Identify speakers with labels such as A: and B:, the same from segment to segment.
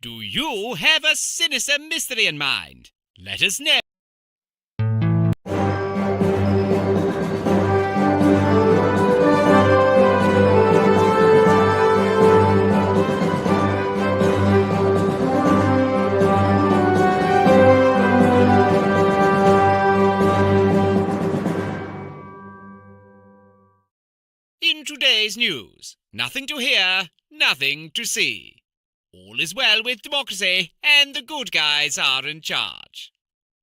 A: Do you have a sinister mystery in mind? Let us know. In today's news, nothing to hear, nothing to see. All is well with democracy, and the good guys are in charge.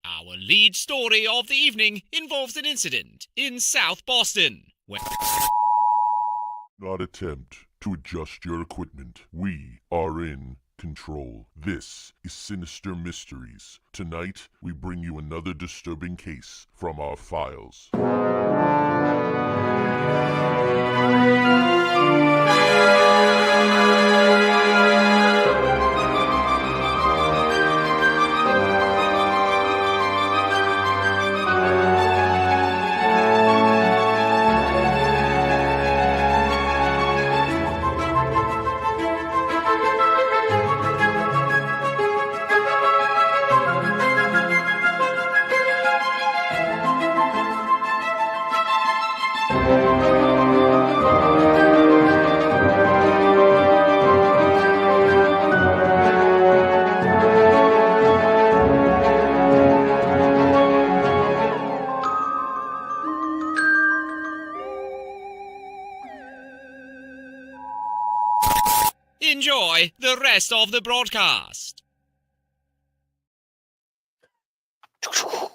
A: Our lead story of the evening involves an incident in South Boston, where...
B: Not attempt to adjust your equipment. We are in control. This is Sinister Mysteries. Tonight, we bring you another disturbing case from our files.
A: Enjoy the rest of the broadcast.
C: I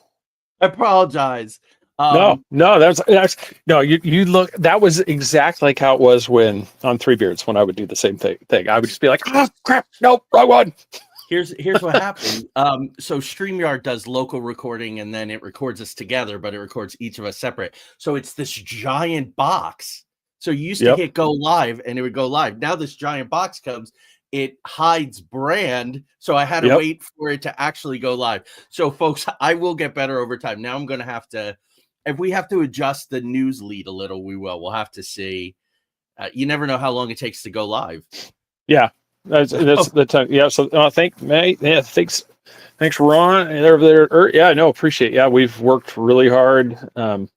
C: apologize.
D: No, that's no. You look. That was exactly like how it was when on Three Beards when I would do the same thing. I would just be like, "Ah, crap! Nope, wrong one."
C: Here's what happened. So StreamYard does local recording, and then it records us together, but it records each of us separate. So it's this giant box. So you used to hit go live, and it would go live. Now this giant box comes. It hides brand, so I had to wait for it to actually go live. So, folks, I will get better over time. Now I'm going to have to, if we have to adjust the news lead a little, we will. We'll have to see. You never know how long it takes to go live.
D: Yeah, that's the time. Yeah, so thanks, Ron. And over there, yeah, no, appreciate. Yeah, we've worked really hard. And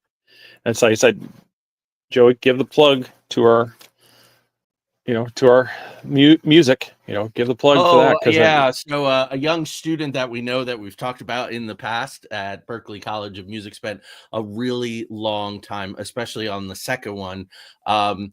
D: so I said, Joey, give the plug to our. To our music, give the plug for that.
C: Yeah. So a young student that we know that we've talked about in the past at Berklee College of Music spent a really long time, especially on the second one. The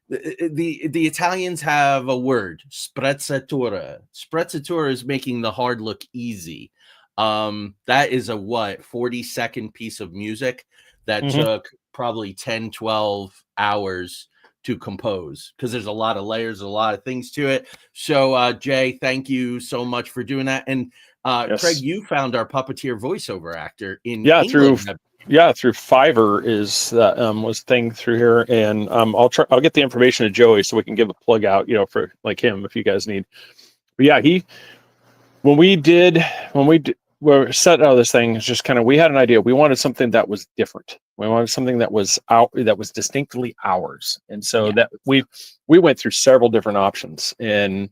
C: Italians have a word, sprezzatura. Sprezzatura is making the hard look easy. That is a 40-second piece of music that took probably 10, 12 hours to compose, because there's a lot of layers, a lot of things to it. So Jay, thank you so much for doing that. And Craig, you found our puppeteer voiceover actor in England.
D: through Fiverr is was thing through here, and I'll get the information to Joey so we can give a plug out, for like him if you guys need. But yeah, when we were set out of this thing, it's just kind of, we had an idea. We wanted something that was different. We wanted something that was distinctly ours. And so that we went through several different options. And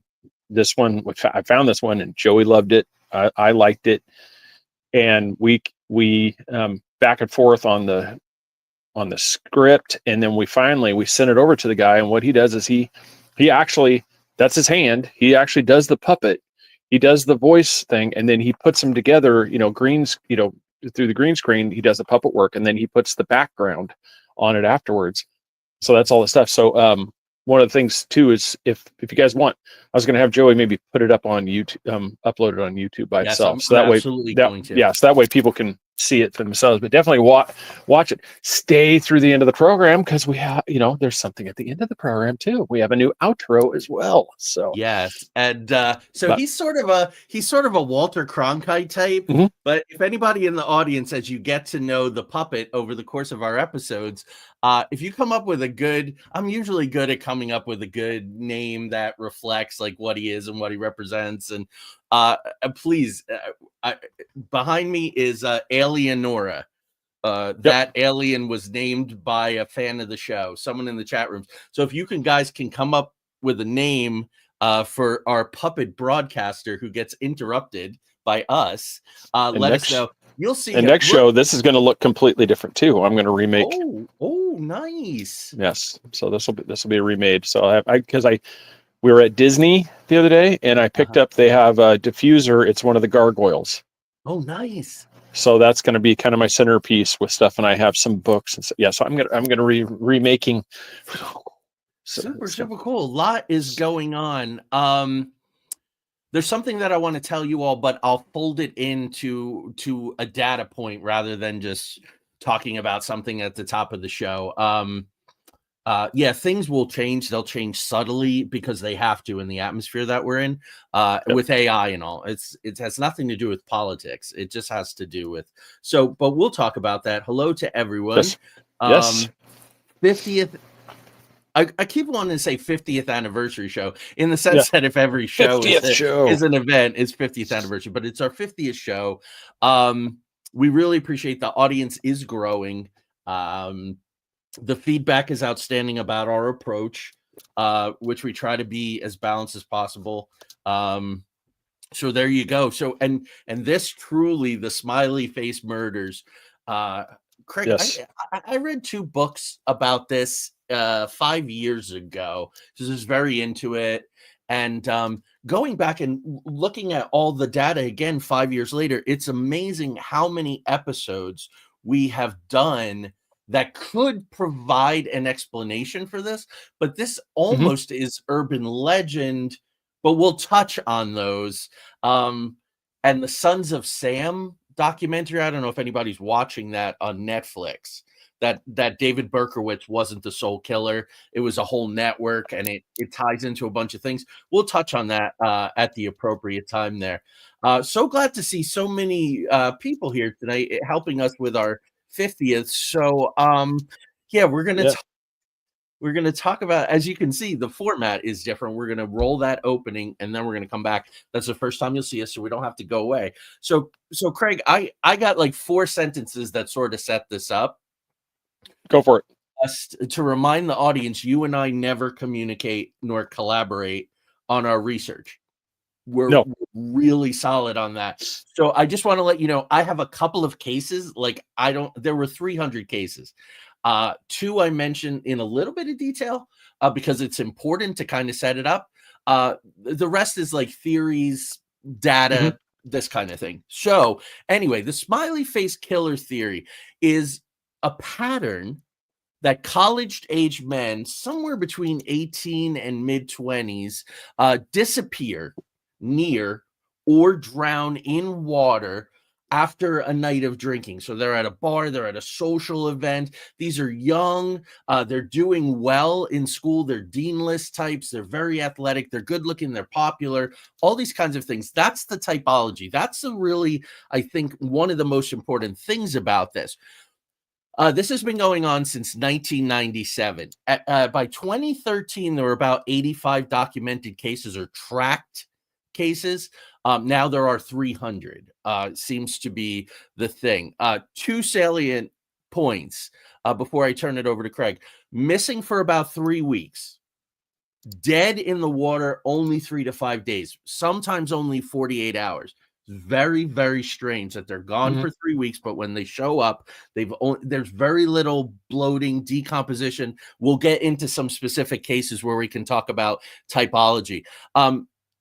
D: this one, I found this one, and Joey loved it. I liked it. And we back and forth on the script. And then we sent it over to the guy. And what he does is he actually, that's his hand. He actually does the puppet. He does the voice thing, and then he puts them together, through the green screen. He does the puppet work, and then he puts the background on it afterwards. So that's all the stuff. So one of the things too is if you guys want, I was going to have Joey maybe put it up on YouTube, upload it on YouTube by itself. So that way, so that way people can see it for themselves. But definitely watch it. Stay through the end of the program, because we have, there's something at the end of the program too. We have a new outro as well. So
C: yes, and he's sort of a Walter Cronkite type. But if anybody in the audience, as you get to know the puppet over the course of our episodes, if you come up with I'm usually good at coming up with a good name that reflects like what he is and what he represents. And please, behind me is Alienora. That alien was named by a fan of the show, someone in the chat room. So if you guys can come up with a name for our puppet broadcaster who gets interrupted by us.
D: And
C: Let us know. You'll see.
D: And next show, this is going to look completely different too. I'm going to remake.
C: Oh, nice.
D: Yes. So this will be a remade. So we were at Disney the other day, and I picked up. They have a diffuser. It's one of the gargoyles.
C: Oh, nice.
D: So that's going to be kind of my centerpiece with stuff, and I have some remaking. So I'm gonna remaking.
C: Super cool. A lot is going on. There's something that I want to tell you all, but I'll fold it into a data point rather than just talking about something at the top of the show. Yeah, things will change. They'll change subtly because they have to in the atmosphere that we're in, with AI and all. It has nothing to do with politics. It just has to do with but we'll talk about that. Hello to everyone.
D: Yes.
C: 50th. I keep wanting to say 50th anniversary show in the sense that if every show is an event, it's 50th anniversary, but it's our 50th show. We really appreciate the audience is growing. The feedback is outstanding about our approach, which we try to be as balanced as possible. So there you go. So and this truly, the smiley face murders. Craig,
D: yes.
C: I read 2 books about this 5 years ago. So I was very into it. And going back and looking at all the data again 5 years later, it's amazing how many episodes we have done that could provide an explanation for this. But this almost is urban legend, but we'll touch on those. And the Sons of Sam documentary, I don't know if anybody's watching that on Netflix, that David Berkowitz wasn't the sole killer. It was a whole network, and it ties into a bunch of things. We'll touch on that at the appropriate time there. So glad to see so many people here tonight helping us with our 50th. So yeah, we're gonna talk about, as you can see, the format is different. We're gonna roll that opening and then we're gonna come back. That's the first time you'll see us, so we don't have to go away. So Craig, I got like 4 sentences that sort of set this up.
D: Go for it.
C: Just to remind the audience, you and I never communicate nor collaborate on our research. We're really solid on that. So I just want to let you know, I have a couple of cases. There were 300 cases. 2 I mentioned in a little bit of detail because it's important to kind of set it up. The rest is like theories, data, this kind of thing. So anyway, the smiley face killer theory is a pattern that college-age men, somewhere between 18 and mid-20s, disappear near or drown in water after a night of drinking. So they're at a bar, they're at a social event. These are young, they're doing well in school, they're dean list types, they're very athletic, they're good looking, they're popular, all these kinds of things. That's the typology. That's really, I think, one of the most important things about this. This has been going on since 1997. By 2013, there were about 85 documented cases or tracked cases. Now there are 300. Seems to be the thing. 2 salient points before I turn it over to Craig. Missing for about 3 weeks. Dead in the water only 3 to 5 days. Sometimes only 48 hours. Very, very strange that they're gone for 3 weeks, but when they show up, there's very little bloating, decomposition. We'll get into some specific cases where we can talk about typology.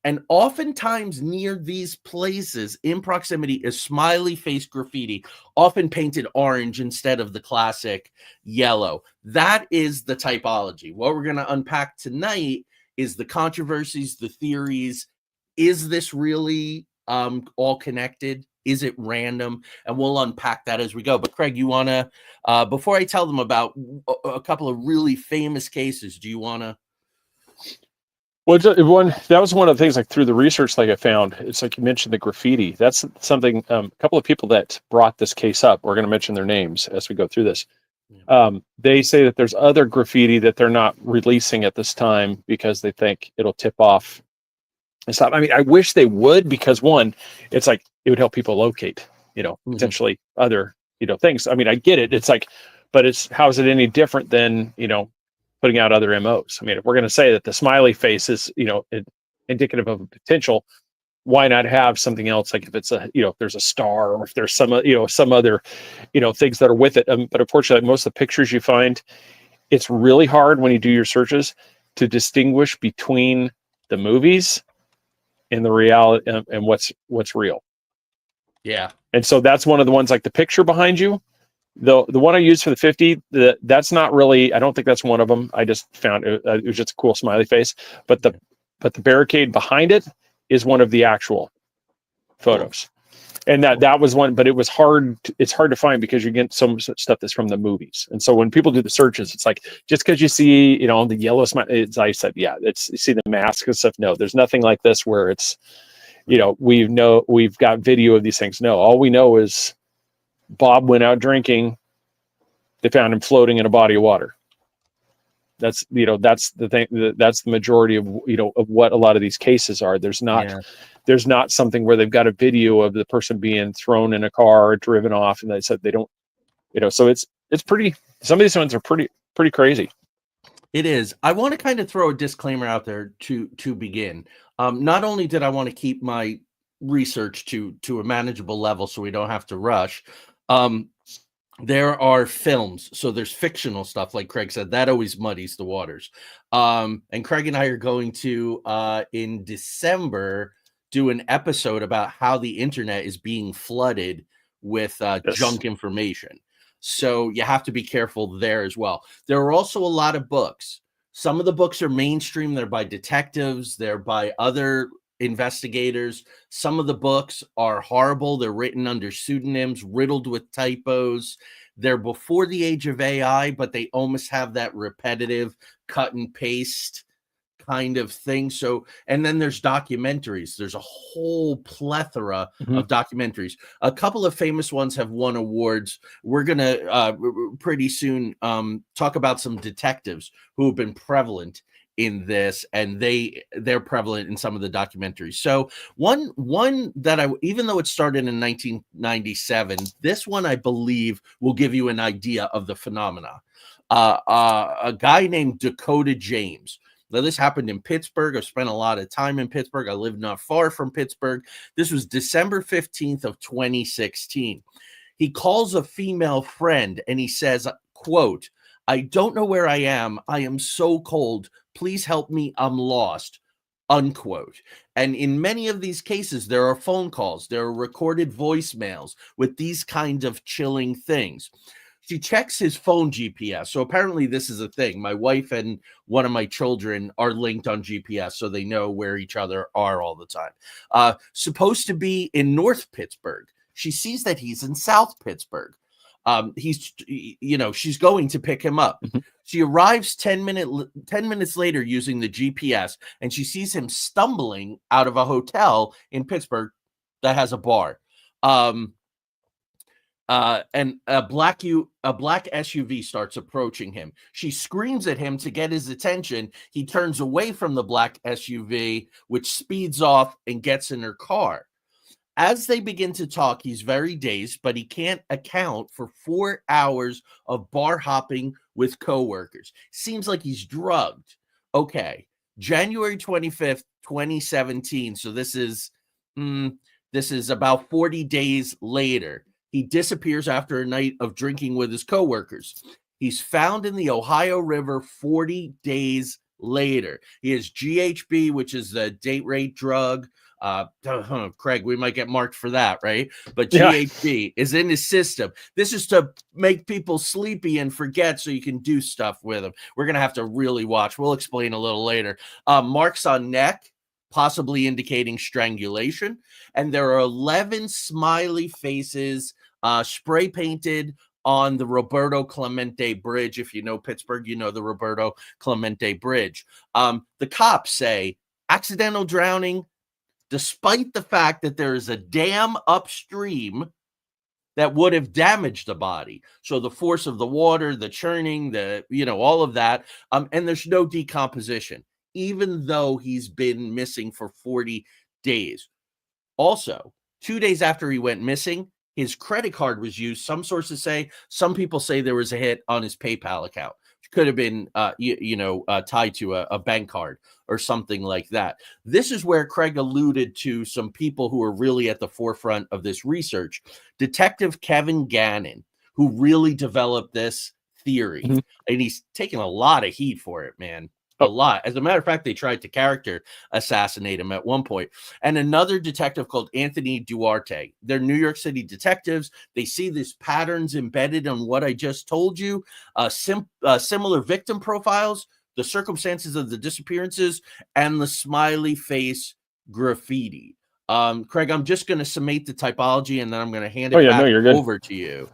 C: And oftentimes near these places in proximity is smiley face graffiti, often painted orange instead of the classic yellow. That is the typology. What we're going to unpack tonight is the controversies, the theories. Is this really all connected? Is it random? And we'll unpack that as we go. But Craig, you want to, before I tell them about a couple of really famous cases, do you want to?
D: Well, that was one of the things, like through the research, like I found, it's like you mentioned the graffiti. That's something, a couple of people that brought this case up, we're going to mention their names as we go through this. They say that there's other graffiti that they're not releasing at this time because they think it'll tip off and stuff. I mean, I wish they would, because one, it's like it would help people locate, potentially other, things. I mean, I get it. It's like, but how is it any different than, putting out other MOs? I mean, if we're going to say that the smiley face is, indicative of a potential, why not have something else? Like if it's a, if there's a star, or if there's some, some other, things that are with it. But unfortunately, most of the pictures you find, it's really hard when you do your searches to distinguish between the movies and the reality, and what's real.
C: Yeah.
D: And so that's one of the ones, like the picture behind you, the one I used for the 50, that's not really, I don't think that's one of them. I just found it was just a cool smiley face, but the barricade behind it is one of the actual photos. And that was one, but it was hard. It's hard to find because you get some stuff that's from the movies. And so when people do the searches, it's like, just because you see, the yellow smile, it's, I said, yeah, it's, you see the mask and stuff. No, there's nothing like this where it's, we've got video of these things. No, all we know is Bob went out drinking. They found him floating in a body of water. That's, that's the thing. That's the majority of, of what a lot of these cases are. There's not something where they've got a video of the person being thrown in a car, driven off, and they said they don't, so it's pretty, some of these ones are pretty crazy.
C: It is. I want to kind of throw a disclaimer out there to begin. Not only did I want to keep my research to a manageable level so we don't have to rush, there are films, so there's fictional stuff, like Craig said, that always muddies the waters. And Craig and I are going to, in December, do an episode about how the internet is being flooded with junk information. So you have to be careful there as well. There are also a lot of books. Some of the books are mainstream. They're by detectives. They're by other investigators. Some of the books are horrible. They're written under pseudonyms, riddled with typos. They're before the age of AI, but they almost have that repetitive cut and paste kind of thing. So, and then there's documentaries. There's a whole plethora of documentaries. A couple of famous ones have won awards. We're going to pretty soon talk about some detectives who have been prevalent in this, and they're prevalent in some of the documentaries. So one that even though it started in 1997, this one I believe will give you an idea of the phenomena. A guy named Dakota James. Now, this happened in Pittsburgh. I've spent a lot of time in Pittsburgh. I live not far from Pittsburgh. This was December 15th of 2016. He calls a female friend and he says, quote, "I don't know where I am. I am so cold. Please help me. I'm lost." Unquote. And in many of these cases, there are phone calls, there are recorded voicemails with these kinds of chilling things. She checks his phone GPS. So apparently this is a thing. My wife and one of my children are linked on GPS, so they know where each other are all the time. Supposed to be in North Pittsburgh. She sees that he's in South Pittsburgh. She's going to pick him up. She arrives 10 minutes later using the GPS, and she sees him stumbling out of a hotel in Pittsburgh that has a bar. And a black SUV starts approaching him. She screams at him to get his attention. He turns away from the black SUV, which speeds off and gets in her car. As they begin to talk, he's very dazed, but he can't account for 4 hours of bar hopping with coworkers. Seems like he's drugged. Okay, January 25th, 2017. So this is about 40 days later. He disappears after a night of drinking with his coworkers. He's found in the Ohio River 40 days later. He has GHB, which is the date rape drug. Craig, we might get marked for that, right? But GHB is in his system. This is to make people sleepy and forget so you can do stuff with them. We're going to have to really watch. We'll explain a little later. Marks on neck, possibly indicating strangulation. And there are 11 smiley faces spray painted on the Roberto Clemente Bridge. If you know Pittsburgh, you know the Roberto Clemente Bridge. The cops say accidental drowning, despite the fact that there is a dam upstream that would have damaged the body. So the force of the water, the churning, all of that. And there's no decomposition, even though he's been missing for 40 days. Also, 2 days after he went missing, his credit card was used. Some sources say, some people say there was a hit on his PayPal account, which could have been tied to a bank card or something like that. This is where Craig alluded to some people who are really at the forefront of this research. Detective Kevin Gannon, who really developed this theory, and he's taken a lot of heat for it, man. A lot. As a matter of fact, they tried to character assassinate him at one point. And another detective called Anthony Duarte. They're New York City detectives. They see these patterns embedded in what I just told you, similar victim profiles, the circumstances of the disappearances, and the smiley face graffiti. Craig, I'm just going to summate the typology, and then I'm going to hand it back over to you.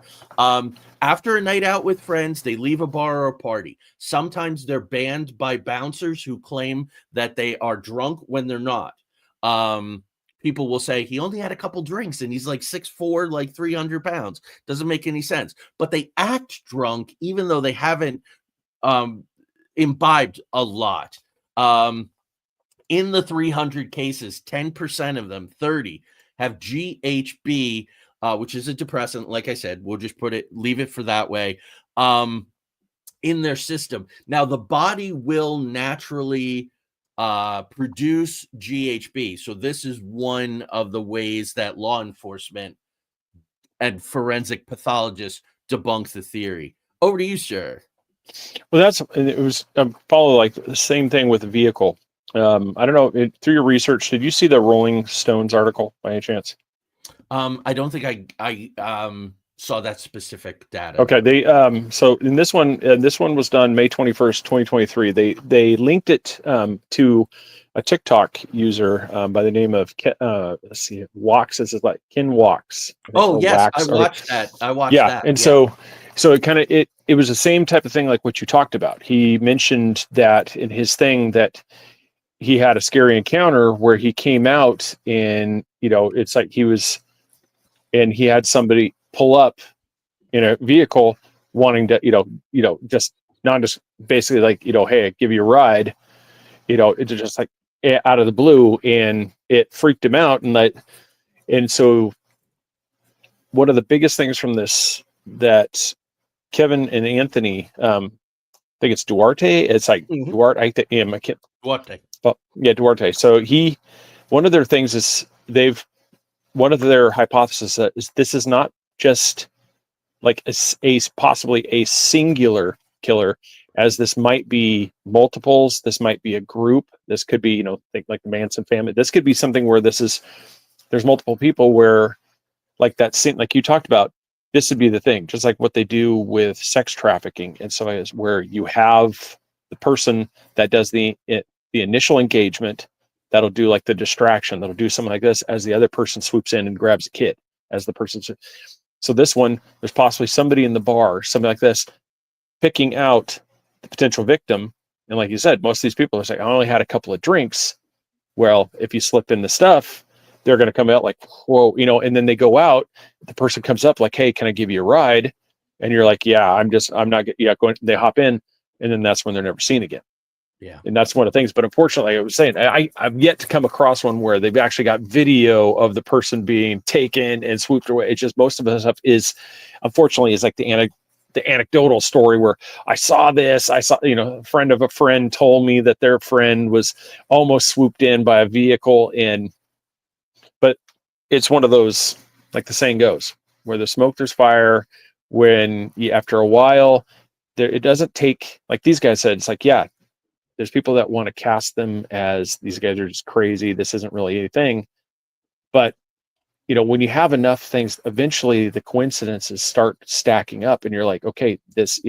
C: After a night out with friends, they leave a bar or a party. Sometimes they're banned by bouncers who claim that they are drunk when they're not. People will say he only had a couple drinks and he's like 6'4", like 300 pounds. Doesn't make any sense. But they act drunk even though they haven't imbibed a lot. In the 300 cases, 10% of them, 30, have GHB, which is a depressant. Like I said, we'll just leave it for that way, in their system. Now, the body will naturally produce GHB. So this is one of the ways that law enforcement and forensic pathologists debunk the theory. Over to you, sir.
D: Well, it was follow like the same thing with the vehicle. I don't know, through your research, did you see the Rolling Stones article by any chance?
C: I don't think I saw that specific data.
D: Okay, they so in this one was done May 21st, 2023. They linked it to a TikTok user by the name of let's see, Wax. This is like Ken Wax.
C: Oh yes, I watched that.
D: Yeah, and so it kind of it was the same type of thing like what you talked about. He mentioned that in his thing that he had a scary encounter where he came out and it's like he had somebody pull up in a vehicle wanting to just basically like hey, give you a ride, it's just like out of the blue, and it freaked him out. And so one of the biggest things from this that Kevin and Anthony, I think it's Duarte, it's like Duarte, I can't
C: Duarte.
D: Oh, yeah, Duarte. So one of their things is one of their hypotheses is this is not just like a possibly a singular killer, as this might be multiples. This might be a group. This could be, think like the Manson family. This could be something where there's multiple people where like that scene, like you talked about, this would be the thing, just like what they do with sex trafficking. And so is where you have the person that does the initial engagement, that'll do like the distraction, that'll do something like this as the other person swoops in and grabs a kid as the person. So this one, there's possibly somebody in the bar, something like this, picking out the potential victim. And like you said, most of these people are saying, I only had a couple of drinks. Well, if you slip in the stuff, they're going to come out like, whoa, and then they go out, the person comes up like, hey, can I give you a ride? And you're like, yeah, I'm not going. They hop in, and then that's when they're never seen again.
C: Yeah.
D: And that's one of the things. But unfortunately, I was saying, I've yet to come across one where they've actually got video of the person being taken and swooped away. It's just most of the stuff unfortunately, is like the anecdotal story where I saw this. I saw, a friend of a friend told me that their friend was almost swooped in by a vehicle. But it's one of those, like the saying goes, where there's smoke, there's fire. When after a while, it doesn't take, like these guys said, it's like, yeah, there's people that want to cast them as these guys are just crazy. This isn't really anything. But, when you have enough things, eventually the coincidences start stacking up and you're like, okay, this,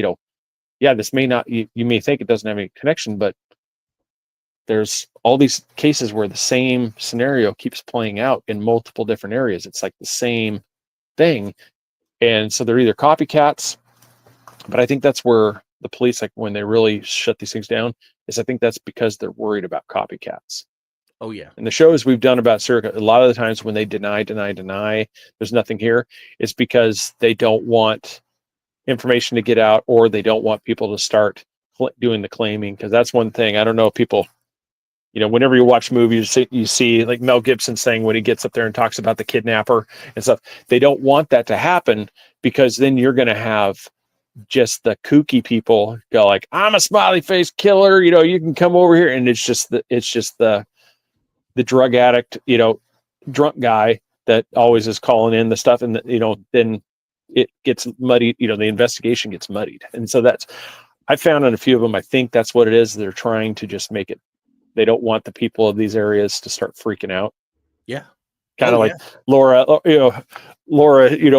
D: this may not, you may think it doesn't have any connection, but there's all these cases where the same scenario keeps playing out in multiple different areas. It's like the same thing. And so they're either copycats, but I think that's where the police, like when they really shut these things down, is I think that's because they're worried about copycats.
C: Oh yeah.
D: And the shows we've done about serial, a lot of the times when they deny, there's nothing here, it's because they don't want information to get out, or they don't want people to start doing the claiming. Because that's one thing. I don't know if people, whenever you watch movies, you see like Mel Gibson saying when he gets up there and talks about the kidnapper and stuff, they don't want that to happen, because then you're going to have just the kooky people go like, I'm a smiley face killer, you can come over here. And it's just the drug addict, drunk guy that always is calling in the stuff. And, then it gets muddied, the investigation gets muddied. And so I found in a few of them, I think that's what it is. They're trying to just make it, they don't want the people of these areas to start freaking out.
C: Yeah.
D: Kind of like Laura,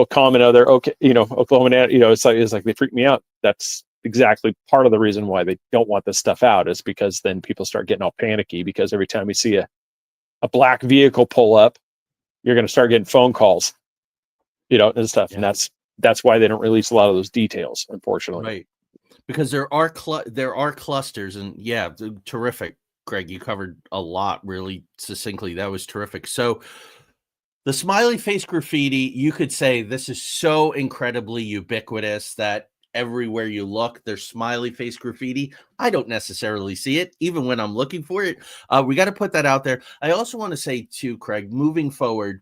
D: comment out there, okay, Oklahoma, it's like they freak me out. That's exactly part of the reason why they don't want this stuff out, is because then people start getting all panicky, because every time you see a black vehicle pull up, you're going to start getting phone calls, and stuff. Yeah. And that's why they don't release a lot of those details, unfortunately.
C: Right. Because there are clusters, and yeah, terrific. Greg, you covered a lot really succinctly. That was terrific. So the smiley face graffiti, you could say this is so incredibly ubiquitous that everywhere you look, there's smiley face graffiti. I don't necessarily see it, even when I'm looking for it. We got to put that out there. I also want to say too, Craig, moving forward,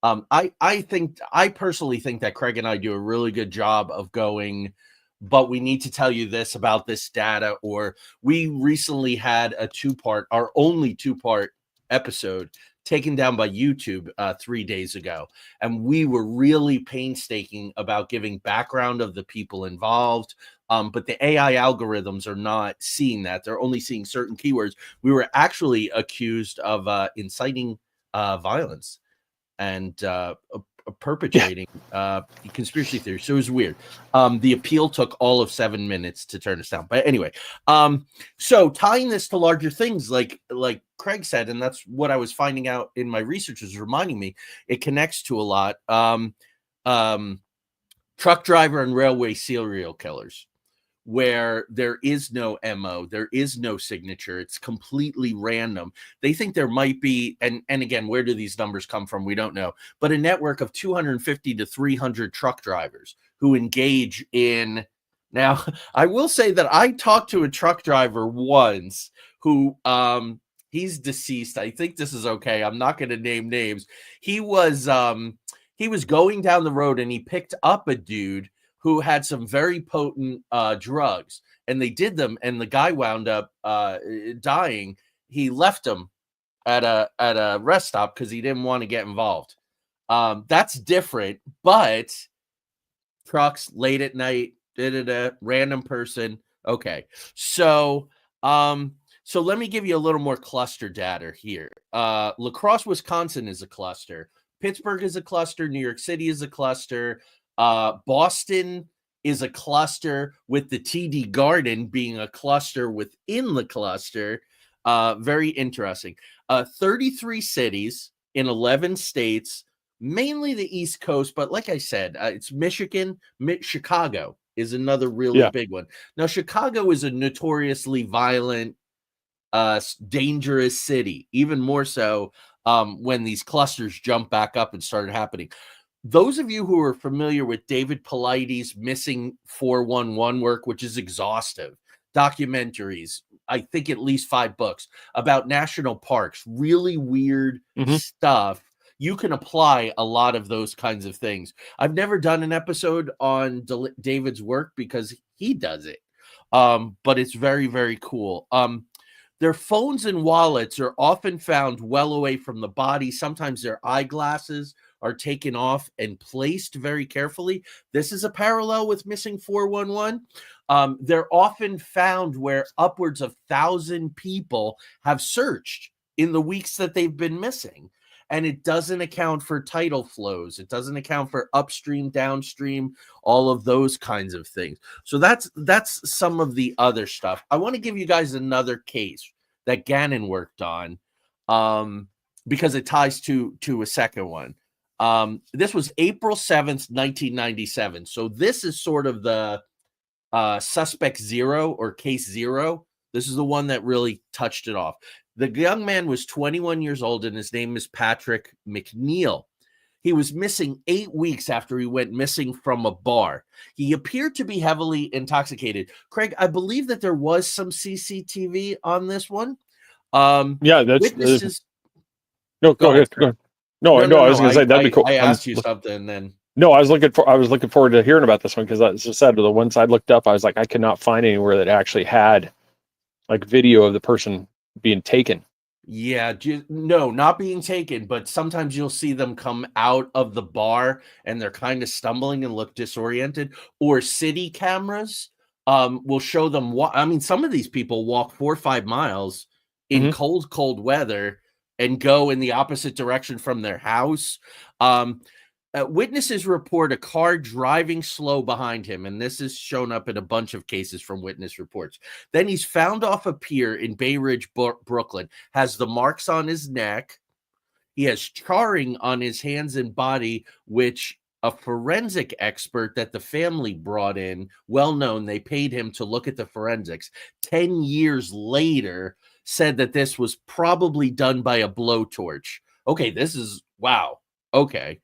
C: I personally think that Craig and I do a really good job of going, but we need to tell you this about this data. Or we recently had our only two-part episode taken down by YouTube 3 days ago. And we were really painstaking about giving background of the people involved. But the AI algorithms are not seeing that. They're only seeing certain keywords. We were actually accused of inciting violence and perpetrating conspiracy theories. So it was weird. The appeal took all of 7 minutes to turn us down. But anyway, so tying this to larger things, like Craig said, and that's what I was finding out in my research, is reminding me it connects to a lot. Truck driver and railway serial killers, where there is no MO, there is no signature. It's completely random. They think there might be, and again, where do these numbers come from? We don't know, but a network of 250 to 300 truck drivers who engage in. Now, I will say that I talked to a truck driver once who, he's deceased. I think this is okay. I'm not going to name names. He was going down the road and he picked up a dude who had some very potent drugs, and they did them, and the guy wound up dying. He left him at a rest stop because he didn't want to get involved. That's different, but trucks late at night, random person. Okay, so let me give you a little more cluster data here. La Crosse, Wisconsin is a cluster. Pittsburgh is a cluster. New York City is a cluster. Boston is a cluster, with the TD Garden being a cluster within the cluster. Very interesting. 33 cities in 11 states, mainly the East Coast. But like I said, it's Michigan. Chicago is another really big one. Now, Chicago is a notoriously violent, dangerous city, even more so when these clusters jump back up and started happening. Those of you who are familiar with David Paulides' Missing 411 work, which is exhaustive, documentaries, I think at least 5 books about national parks, really weird stuff. You can apply a lot of those kinds of things. I've never done an episode on David's work because he does it, but it's very, very cool. Their phones and wallets are often found well away from the body. Sometimes their eyeglasses are taken off and placed very carefully. This is a parallel with Missing 411. They're often found where upwards of 1,000 people have searched in the weeks that they've been missing. And it doesn't account for tidal flows. It doesn't account for upstream, downstream, all of those kinds of things. So that's some of the other stuff. I want to give you guys another case that Gannon worked on because it ties to a second one. This was April 7th, 1997. So this is sort of the suspect 0 or case 0. This is the one that really touched it off. The young man was 21 years old, and his name is Patrick McNeil. He was missing 8 weeks after he went missing from a bar. He appeared to be heavily intoxicated. Craig, I believe that there was some CCTV on this one.
D: Yeah, that's
C: witnesses.
D: No, go ahead. Go ahead. No, I was going to say that'd be cool.
C: I asked you something, and then
D: No, I was looking forward to hearing about this one because, as I said, the ones I looked up, I was like, I could not find anywhere that actually had like video of the person being taken.
C: Yeah, no, not being taken, but sometimes you'll see them come out of the bar and they're kind of stumbling and look disoriented, or city cameras will show them I mean, some of these people walk 4 or 5 miles in cold weather and go in the opposite direction from their house. Witnesses report a car driving slow behind him, and this is shown up in a bunch of cases from witness reports. Then he's found off a pier in Bay Ridge, Brooklyn, has the marks on his neck. He has charring on his hands and body, which a forensic expert that the family brought in, well known, they paid him to look at the forensics, 10 years later, said that this was probably done by a blowtorch. Okay, this is, wow, okay.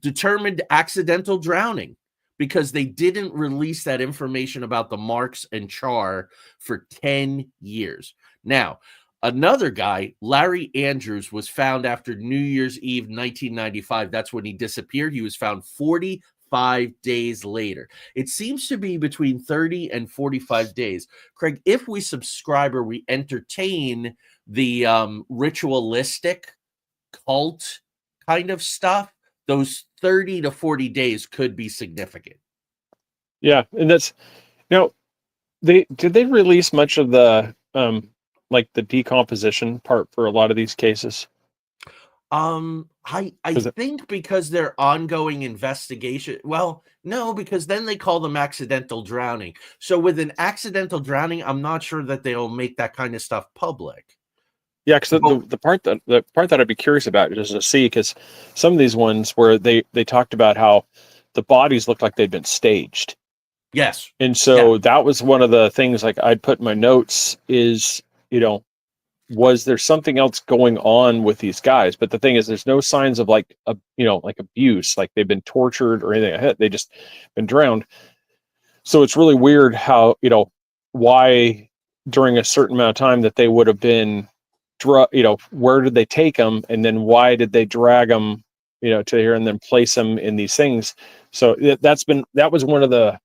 C: Determined accidental drowning because they didn't release that information about the marks and char for 10 years. Now, another guy, Larry Andrews, was found after New Year's Eve, 1995. That's when he disappeared. He was found 45 days later. It seems to be between 30 and 45 days. Craig, if we subscribe or we entertain the ritualistic cult kind of stuff, those 30 to 40 days could be significant.
D: Yeah, and that's did they release much of the like the decomposition part for a lot of these cases?
C: I think because they're ongoing investigation. Well, no, because then they call them accidental drowning. So with an accidental drowning, I'm not sure that they'll make that kind of stuff public.
D: Yeah, because the part that I'd be curious about is to see, because some of these ones where they talked about how the bodies looked like they'd been staged.
C: Yes.
D: And so that was one of the things like I'd put in my notes is, was there something else going on with these guys? But the thing is, there's no signs of like abuse, like they've been tortured or anything. They just been drowned. So it's really weird how, why during a certain amount of time that they would have been where did they take them, and then why did they drag them to here and then place them in these things? So that was one of the,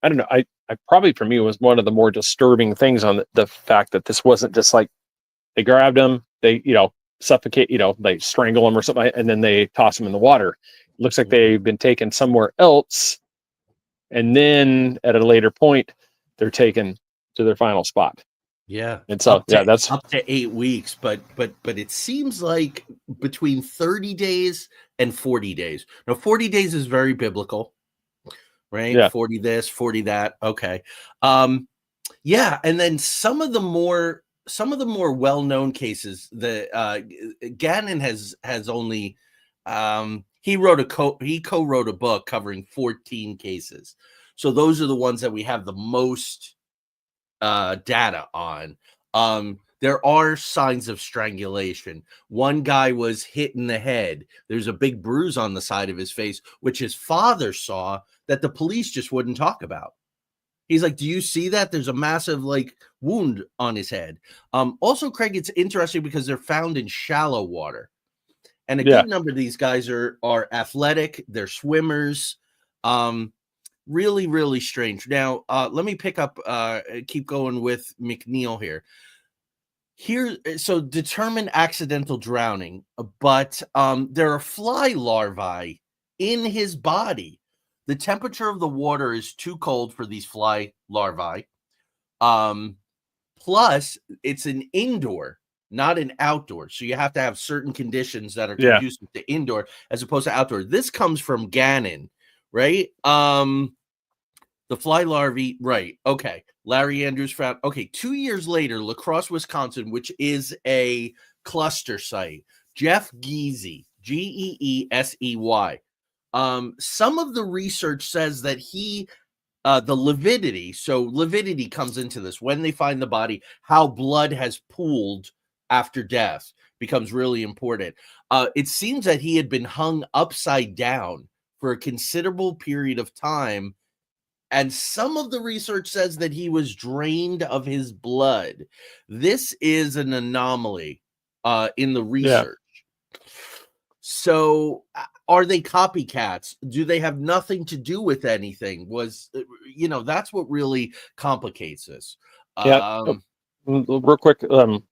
D: I don't know, I probably for me was one of the more disturbing things on the fact that this wasn't just like they grabbed them, they suffocate, they strangle them or something, and then they toss them in the water. It looks like they've been taken somewhere else, and then at a later point they're taken to their final spot.
C: Yeah.
D: And so that's
C: up to 8 weeks, but it seems like between 30 days and 40 days. Now 40 days is very biblical, right?
D: Yeah.
C: 40 this, 40 that. Okay. Yeah, and then some of the more well-known cases, Gannon has only he co-wrote a book covering 14 cases. So those are the ones that we have the most data on. There are signs of strangulation. One guy was hit in the head. There's a big bruise on the side of his face, which his father saw that the police just wouldn't talk about. He's like, do you see that? There's a massive wound on his head. Also, Craig, it's interesting because they're found in shallow water. And a good number of these guys are athletic. They're swimmers. Really, really strange. Now, let me keep going with McNeil here. So determine accidental drowning, but there are fly larvae in his body. The temperature of the water is too cold for these fly larvae. Plus, it's an indoor, not an outdoor. So you have to have certain conditions that are conducive to indoor as opposed to outdoor. This comes from Gannon, right? The fly larvae, right. Okay. Larry Andrews found, 2 years later, La Crosse, Wisconsin, which is a cluster site. Jeff Geesey, Geesey. Some of the research says that the lividity, so lividity comes into this. When they find the body, how blood has pooled after death becomes really important. It seems that he had been hung upside down for a considerable period of time. And some of the research says that he was drained of his blood. This is an anomaly in the research. So Are they copycats? Do they have nothing to do with anything? That's what really complicates this.
D: Yeah. Real quick,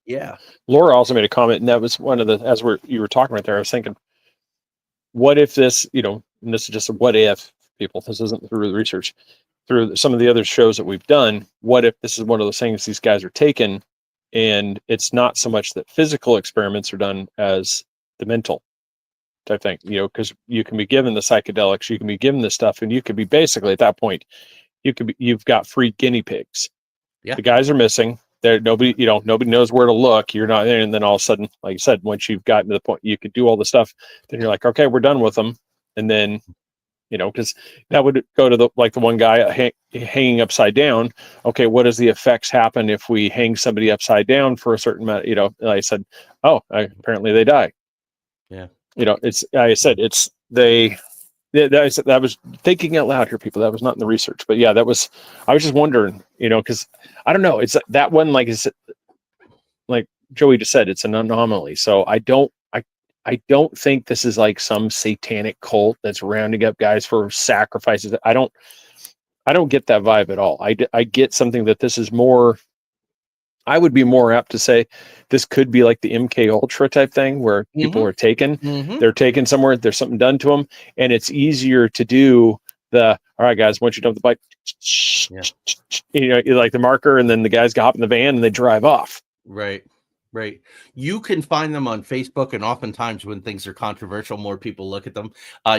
C: Yeah.
D: Laura also made a comment, and that was one of the, you were talking right there, I was thinking, what if this, and this is just a what if, people, this isn't through the research, through some of the other shows that we've done, what if this is one of those things these guys are taking, and it's not so much that physical experiments are done as the mental type thing, because you can be given the psychedelics, you can be given this stuff, and you could be basically at that point, you've got free guinea pigs.
C: Yeah.
D: The guys are missing. There, nobody knows where to look. You're not there, and then all of a sudden, like you said, once you've gotten to the point you could do all the stuff, then you're like, okay, we're done with them. And then, because that would go to the one guy hanging upside down. Okay, what does the effects happen if we hang somebody upside down for a certain amount? I said, apparently they die.
C: Yeah.
D: That was thinking out loud here, people. That was not in the research, but yeah, I was just wondering, because I don't know. It's that one, like Joey just said, it's an anomaly. So I don't think this is like some satanic cult that's rounding up guys for sacrifices. I don't get that vibe at all. I get something that this is more. I would be more apt to say this could be like the MK Ultra type thing where people are taken, they're taken somewhere, there's something done to them, and it's easier to do all right, guys, once you dump the bike, like the marker, and then the guys hop in the van and they drive off.
C: Right. You can find them on Facebook, and oftentimes when things are controversial, more people look at them.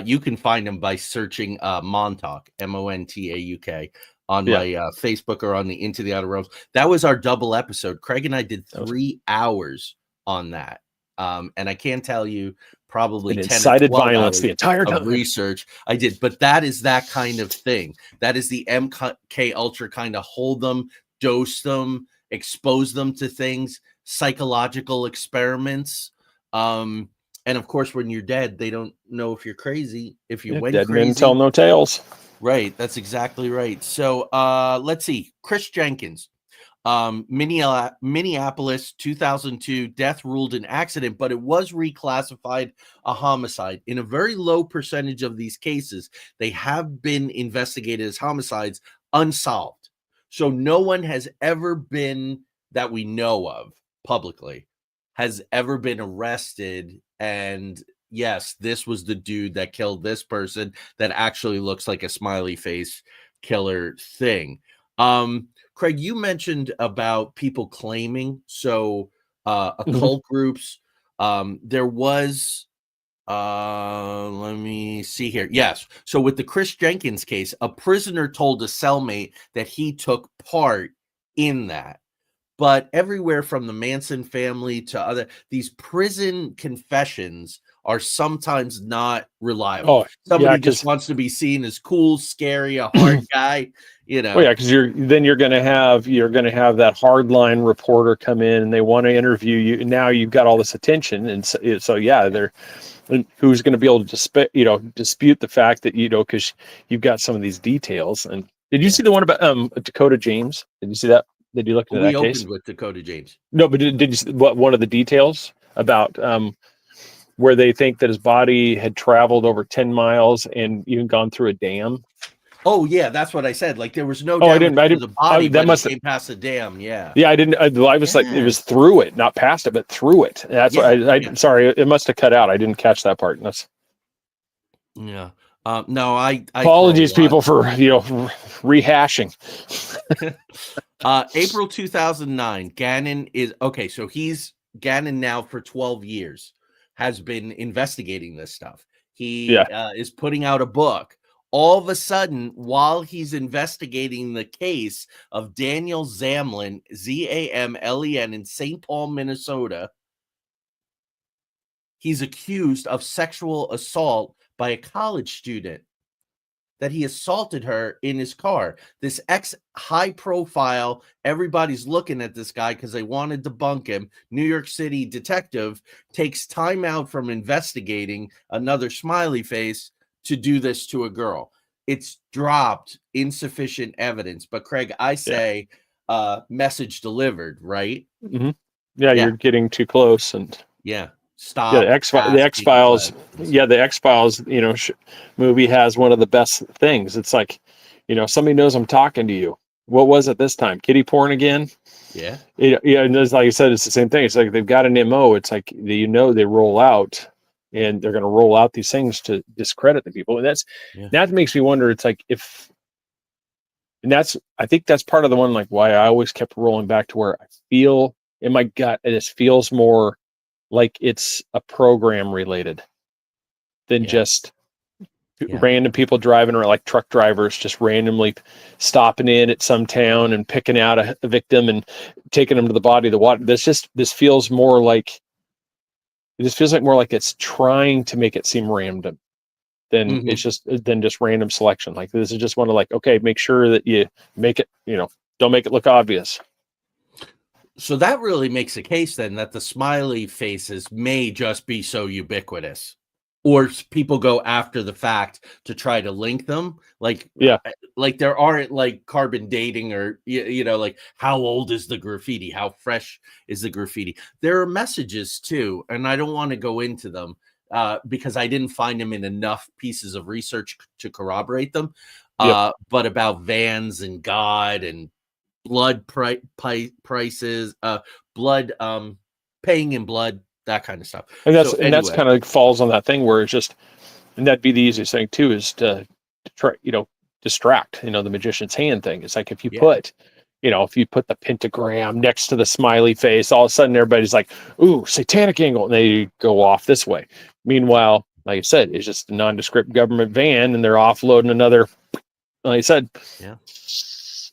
C: You can find them by searching Montauk, Montauk. On my Facebook or on the Into the Outer Realms. That was our double episode. Craig and I did 3 hours on that. And I can tell you probably 10
D: incited violence the entire time.
C: Research I did, but that is that kind of thing. That is the MK Ultra kind of hold them, dose them, expose them to things, psychological experiments. And of course, when you're dead, they don't know if you're crazy. If you went
D: dead
C: crazy,
D: men tell no tales.
C: Right, that's exactly right. So let's see. Chris Jenkins, Minneapolis, 2002, death ruled an accident, but it was reclassified a homicide. In a very low percentage of these cases, they have been investigated as homicides, unsolved. So no one has ever been, that we know of publicly, has ever been arrested. And yes, this was the dude that killed this person that actually looks like a smiley face killer thing. Craig, you mentioned about people claiming, so occult groups. There was, let me see here. Yes. So with the Chris Jenkins case, a prisoner told a cellmate that he took part in that. But everywhere from the Manson family to these prison confessions are sometimes not reliable. Somebody just wants to be seen as cool, scary, a hard guy,
D: Well, yeah, because you're going to have that hardline reporter come in and they want to interview you, and now you've got all this attention, and so they're who's going to be able to dispute the fact that because you've got some of these details. And did you see the one about Dakota James? Did you see that? Did you look into that case?
C: We opened with Dakota James.
D: No, but did you see one of the details about where they think that his body had traveled over 10 miles and even gone through a dam?
C: Oh yeah, that's what I said. Like there was no
D: damage
C: to the body, that must have came past the dam. Yeah.
D: Yeah, I didn't. I was like, it was through it, not past it, but through it. That's why sorry, it must have cut out. I didn't catch that part.
C: Yeah. No, I
D: apologies, people, for rehashing.
C: April 2009. Gannon is okay. So Gannon now for 12 years has been investigating this stuff. He is putting out a book. All of a sudden, while he's investigating the case of Daniel Zamlen, Zamlen, in St. Paul, Minnesota, he's accused of sexual assault by a college student, that he assaulted her in his car. This high profile, everybody's looking at this guy because they want to debunk him. New York City detective takes time out from investigating another smiley face to do this to a girl. It's dropped insufficient evidence. But Craig, I say message delivered, right?
D: Mm-hmm. Yeah, you're getting too close. And
C: yeah. stop.
D: Yeah, the X Files. Yeah, the X Files. Movie has one of the best things. It's like, somebody knows I'm talking to you. What was it this time? Kitty porn again?
C: Yeah.
D: Yeah, and it's like you said, it's the same thing. It's like they've got an MO. It's like they roll out, and they're going to roll out these things to discredit the people, and that makes me wonder. It's like I think that's part of the one, like why I always kept rolling back to where I feel in my gut, and it feels more like it's a program related than just random people driving around, like truck drivers just randomly stopping in at some town and picking out a victim and taking them to the body of the water. This feels more like more like it's trying to make it seem random than it's just random selection. Like this is just one of like, okay, make sure that you make it, don't make it look obvious.
C: So that really makes a case then that the smiley faces may just be so ubiquitous, or people go after the fact to try to link them. Like there aren't like carbon dating or, like how old is the graffiti? How fresh is the graffiti? There are messages too, and I don't want to go into them because I didn't find them in enough pieces of research to corroborate them. But about vans and God and blood prices, blood, paying in blood, that kind of stuff.
D: And that's kind of falls on that thing where it's just, and that'd be the easiest thing too, is to try, distract, the magician's hand thing. It's like if you put, if you put the pentagram next to the smiley face, all of a sudden everybody's like, ooh, satanic angle, and they go off this way. Meanwhile, like I said, it's just a nondescript government van, and they're offloading another, like I said,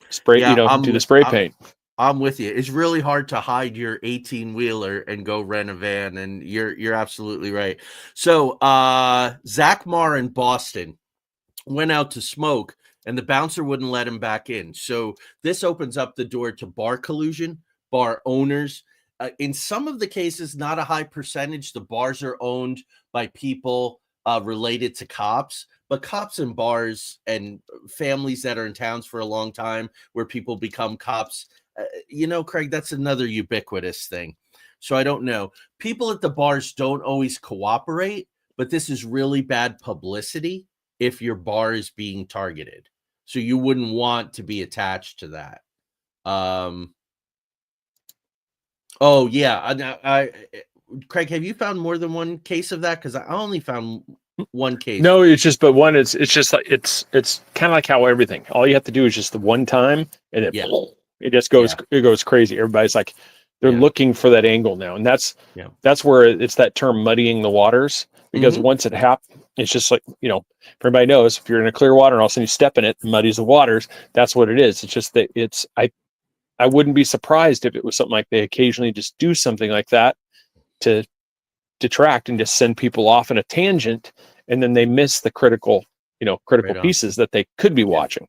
D: spray, do the spray paint.
C: I'm with you. It's really hard to hide your 18-wheeler and go rent a van, and you're absolutely right. So Zach Marr in Boston went out to smoke, and the bouncer wouldn't let him back in. So this opens up the door to bar collusion, bar owners. In some of the cases, not a high percentage, the bars are owned by people related to cops. But cops and bars and families that are in towns for a long time where people become cops, Craig, that's another ubiquitous thing. So I don't know. People at the bars don't always cooperate, but this is really bad publicity if your bar is being targeted. So you wouldn't want to be attached to that. Craig, have you found more than one case of that? Because I only found one case.
D: No, it's just just like it's kind of like how everything. All you have to do is just the one time, and it just goes it goes crazy. Everybody's like they're looking for that angle now, and that's where it's that term muddying the waters. Because once it happens, it's just like everybody knows if you're in a clear water and all of a sudden you step in it, it muddies the waters. That's what it is. It's just that I wouldn't be surprised if it was something like they occasionally just do something like that to detract and just send people off in a tangent, and then they miss the critical pieces that they could be watching.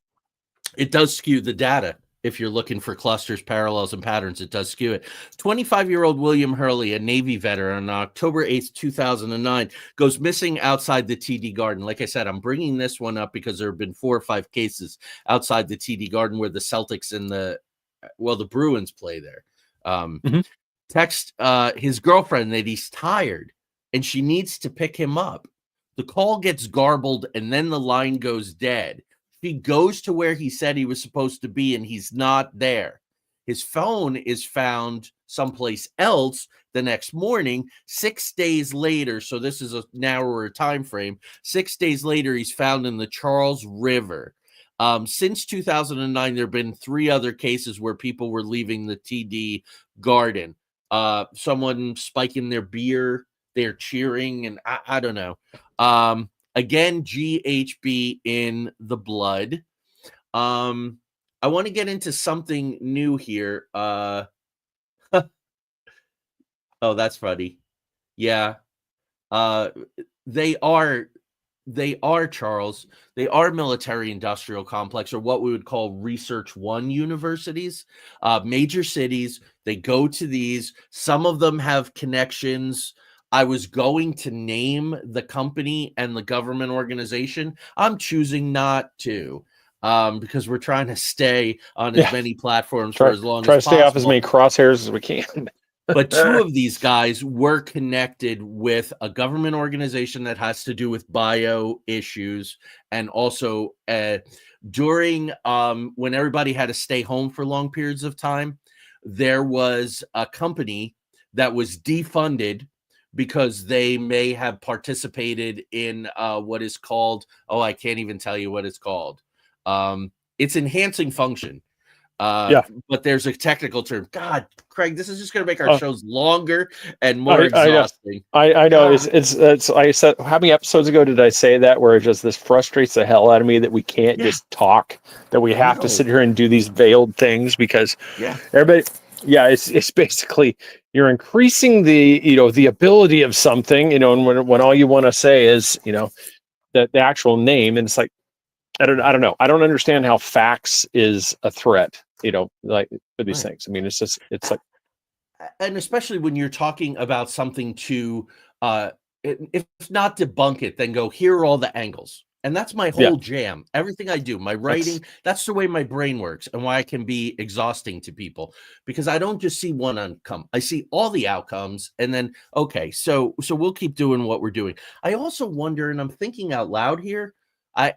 C: It does skew the data. If you're looking for clusters, parallels, and patterns, it does skew it. 25-year-old William Hurley, a Navy veteran, on October 8th, 2009, goes missing outside the TD Garden. Like I said, I'm bringing this one up because there have been 4 or 5 cases outside the TD Garden where the Celtics and the Bruins play there. Text his girlfriend that he's tired and she needs to pick him up. The call gets garbled and then the line goes dead. He goes to where he said he was supposed to be and he's not there. His phone is found someplace else the next morning, 6 days later. So this is a narrower time frame. 6 days later, he's found in the Charles River. Since 2009, there have been 3 other cases where people were leaving the TD Garden. Someone spiking their beer, they're cheering, and I don't know. Again, GHB in the blood. I want to get into something new here. Oh, that's funny. Yeah. They are Charles. They are military industrial complex, or what we would call Research One universities, major cities. They go to these. Some of them have connections. I was going to name the company and the government organization. I'm choosing not to, because we're trying to stay on as many platforms for as long as possible.
D: Try to stay off as many crosshairs as we can.
C: But two of these guys were connected with a government organization that has to do with bio issues, and also during when everybody had to stay home for long periods of time, there was a company that was defunded because they may have participated in what is called, oh, I can't even tell you what it's called. It's enhancing function.
D: Yeah.
C: But there's a technical term. God, Craig, this is just going to make our
D: Oh.
C: shows longer and more
D: I
C: exhausting.
D: I know.
C: God.
D: It's. I said, how many episodes ago did I say that? Where it just this frustrates the hell out of me that we can't
C: Yeah.
D: just talk, that we have to
C: No.
D: sit here and do these veiled things because
C: Yeah.
D: everybody. Yeah, it's basically you're increasing the the ability of something, and when all you want to say is the actual name, and it's like I don't know. I don't understand how facts is a threat, like for these
C: Right.
D: things. I mean, it's like.
C: And especially when you're talking about something to if not debunk it, then go, here are all the angles. And that's my
D: Yeah.
C: whole jam. Everything I do, my writing, that's the way my brain works, and why I can be exhausting to people, because I don't just see one outcome. I see all the outcomes, and then okay, so we'll keep doing what we're doing. I also wonder, and I'm thinking out loud here,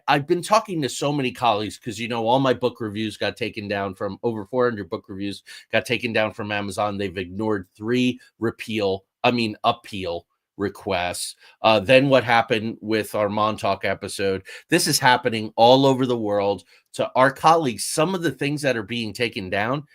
C: I've been talking to so many colleagues because all my book reviews got taken down from over 400 book reviews got taken down from Amazon. They've ignored 3 appeal requests. Then what happened with our Montauk episode? This is happening all over the world to our colleagues. Some of the things that are being taken down,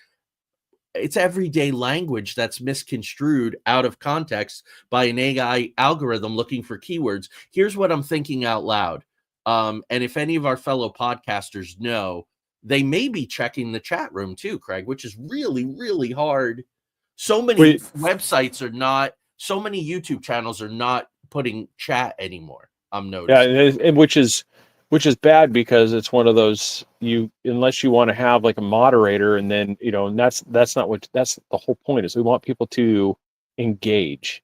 C: it's everyday language that's misconstrued out of context by an AI algorithm looking for keywords. Here's what I'm thinking out loud. And if any of our fellow podcasters know, they may be checking the chat room too, Craig, which is really, really hard. So many websites are not, so many YouTube channels are not putting chat anymore. I'm noticing.
D: Yeah, and which is bad because it's one of those unless you want to have like a moderator, and then and that's the whole point is we want people to engage.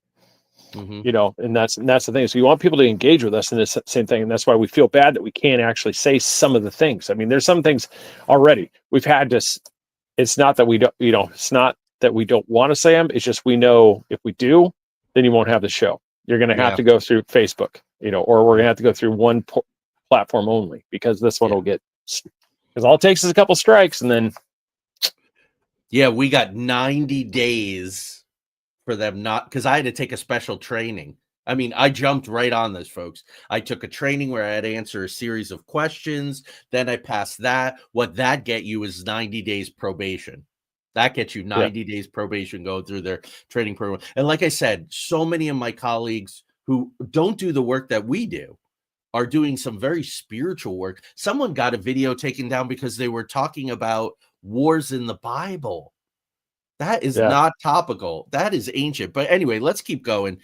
D: And that's the thing. So you want people to engage with us in this same thing, and that's why we feel bad that we can't actually say some of the things. I mean, there's some things already we've had to. It's not that we don't, it's not that we don't want to say them. It's just we know if we do, then you won't have the show. You're going to have to go through Facebook, or we're going to have to go through one platform only because this one will get. Because all it takes is a couple strikes, and then.
C: Yeah, we got 90 days. For them not, because I had to take a special training. I mean, I jumped right on this, folks. I took a training where I had to answer a series of questions. Then I passed that. What that get you is 90 days probation. That gets you 90 days probation going through their training program. And like I said, so many of my colleagues who don't do the work that we do are doing some very spiritual work. Someone got a video taken down because they were talking about wars in the Bible. That is not topical. That is ancient. But anyway, let's keep going.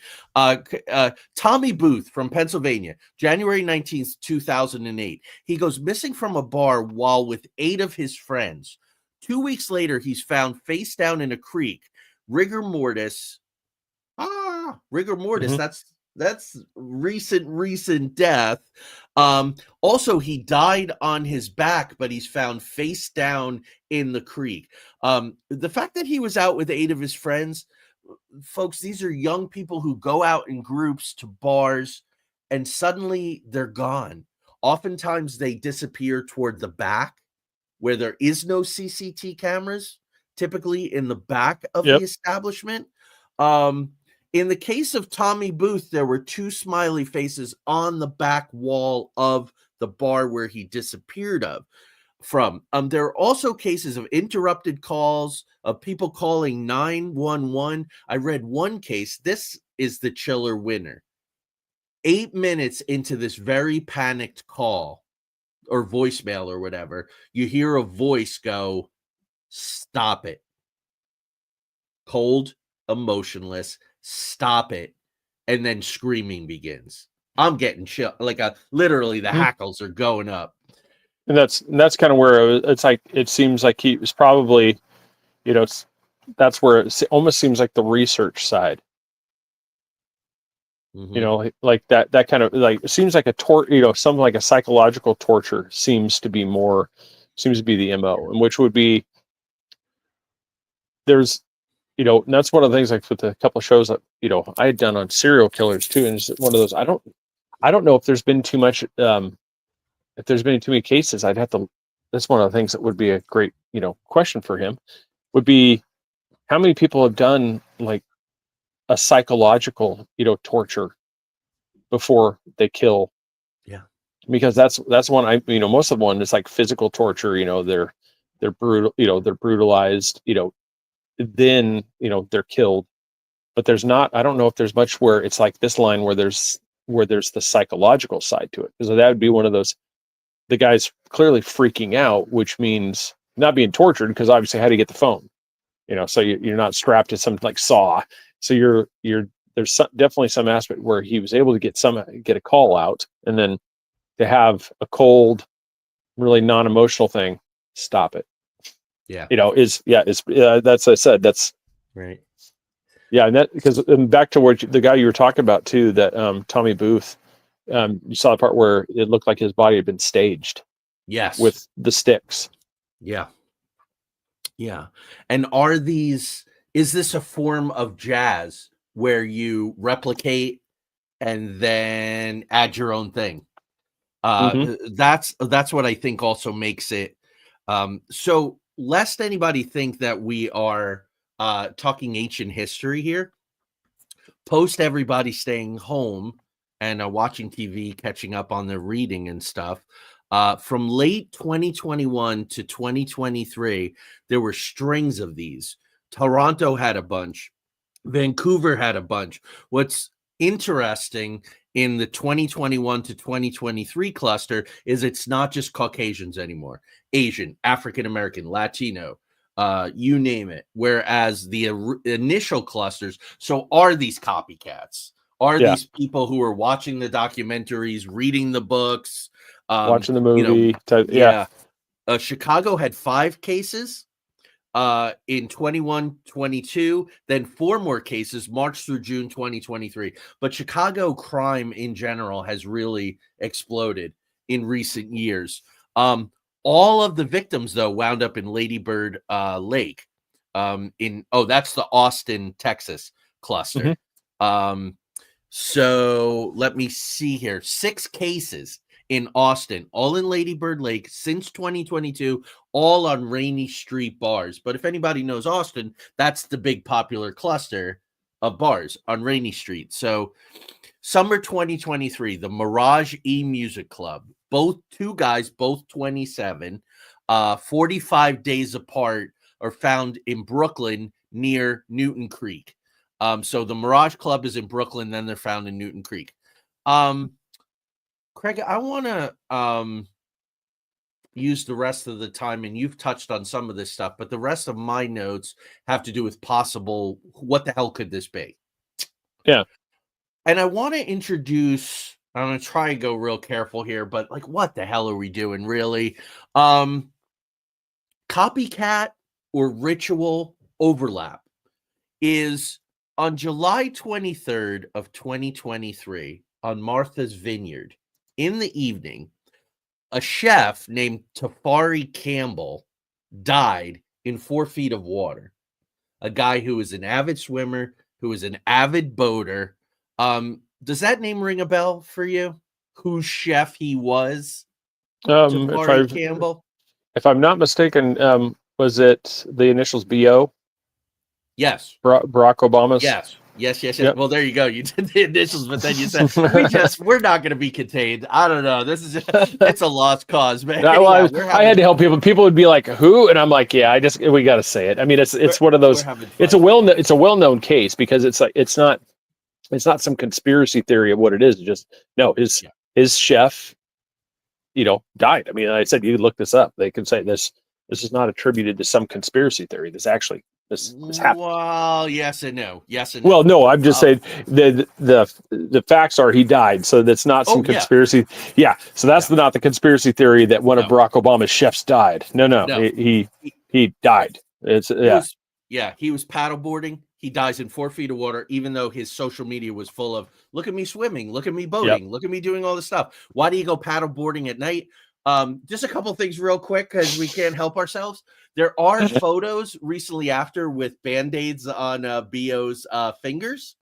C: Tommy Booth from Pennsylvania, January 19th, 2008. He goes missing from a bar while with 8 of his friends. 2 weeks later, he's found face down in a creek. Rigor mortis. That's recent death. Also, he died on his back, but he's found face down in the creek. The fact that he was out with 8 of his friends, folks, these are young people who go out in groups to bars and suddenly they're gone. Oftentimes they disappear toward the back where there is no CCT cameras, typically in the back of the establishment. In the case of Tommy Booth, there were 2 smiley faces on the back wall of the bar where he disappeared from. There are also cases of interrupted calls, of people calling 911. I read one case. This is the chiller winner. 8 minutes into this very panicked call or voicemail or whatever, you hear a voice go, "Stop it." Cold, emotionless. Stop it. And then screaming begins. I'm getting chill. Like literally the hackles are going up.
D: And that's kind of where it's like, it seems like he was probably, that's where it almost seems like the research side, like that kind of like, it seems like something like a psychological torture seems to be the MO, and which would be, there's, you know, and that's one of the things, like with a couple of shows that, you know, I had done on serial killers too. And it's one of those, I don't know if there's been too much, if there's been too many cases. I'd have to, that's one of the things that would be a great, you know, question for him would be how many people have done like a psychological, you know, torture before they kill.
C: Yeah.
D: Because that's one, you know, most of the one is like physical torture, you know, they're brutal, you know, they're brutalized, you know, then, you know, they're killed. But there's not, I don't know if there's much where it's like this line where there's the psychological side to it. Because that would be one of those, the guy's clearly freaking out, which means not being tortured, because obviously how do you get the phone? You know, so you're not strapped to some like saw. So there's definitely some aspect where he was able to get a call out, and then to have a cold, really non-emotional thing, stop it.
C: Yeah.
D: You know, that's, I said, that's
C: right.
D: Yeah. And that, because back to what the guy you were talking about too, that Tommy Booth, you saw the part where it looked like his body had been staged.
C: Yes.
D: With the sticks.
C: Yeah. Yeah. And is this a form of jazz where you replicate and then add your own thing? That's what I think also makes it. So lest anybody think that we are talking ancient history here, post everybody staying home and watching TV, catching up on their reading and stuff. From late 2021 to 2023, there were strings of these. Toronto had a bunch. Vancouver had a bunch. What's interesting in the 2021 to 2023 cluster is it's not just Caucasians anymore. Asian, African American, Latino, you name it. Whereas the initial clusters, so are these copycats? Are these people who are watching the documentaries, reading the books,
D: watching the movie?
C: Chicago had 5 cases in 21-22, then 4 more cases March through June 2023. But Chicago crime in general has really exploded in recent years. All of the victims, though, wound up in Lady Bird Lake. That's the Austin, Texas cluster. So let me see here. 6 cases in Austin, all in Lady Bird Lake since 2022, all on Rainy Street bars. But if anybody knows Austin, that's the big popular cluster of bars on Rainy Street. So summer 2023, the Mirage Music Club, two guys, both 27, 45 days apart, are found in Brooklyn near Newton Creek. So the Mirage Club is in Brooklyn, then they're found in Newton Creek. Craig, I want to use the rest of the time, and you've touched on some of this stuff, but the rest of my notes have to do with possible, what the hell could this be?
D: Yeah.
C: And I want to introduce, I'm going to try and go real careful here, but like, what the hell are we doing, really? Copycat or ritual overlap is on July 23rd of 2023 on Martha's Vineyard. In the evening, a chef named Tafari Campbell died in 4 feet of water. A guy who was an avid swimmer, who was an avid boater. Does that name ring a bell for you? Whose chef he was? Tafari Campbell?
D: If I'm not mistaken, was it the initials BO?
C: Yes.
D: Barack Obama's?
C: Yes. Yep. Well, there you go. You did the initials, but then you said we're not going to be contained. I don't know. This is it's a lost cause, man.
D: I had to help people. People would be like, "Who?" And I'm like, "Yeah, we got to say it." I mean, it's one of those. It's a well-known case, because it's like it's not some conspiracy theory of what it is. It's just no, his chef, you know, died. I mean, I said you look this up. They can say this is not attributed to some conspiracy theory. This happened.
C: Well, yes and no.
D: Well, no, I'm just saying the facts are he died, so that's not some conspiracy. Yeah, so that's not the conspiracy theory that one of Barack Obama's chefs died. No. He died.
C: He was paddleboarding. He dies in 4 feet of water, even though his social media was full of, look at me swimming, look at me boating, look at me doing all this stuff. Why do you go paddleboarding at night? Just a couple things real quick because we can't help ourselves. There are photos recently after with band-aids on Bio's fingers.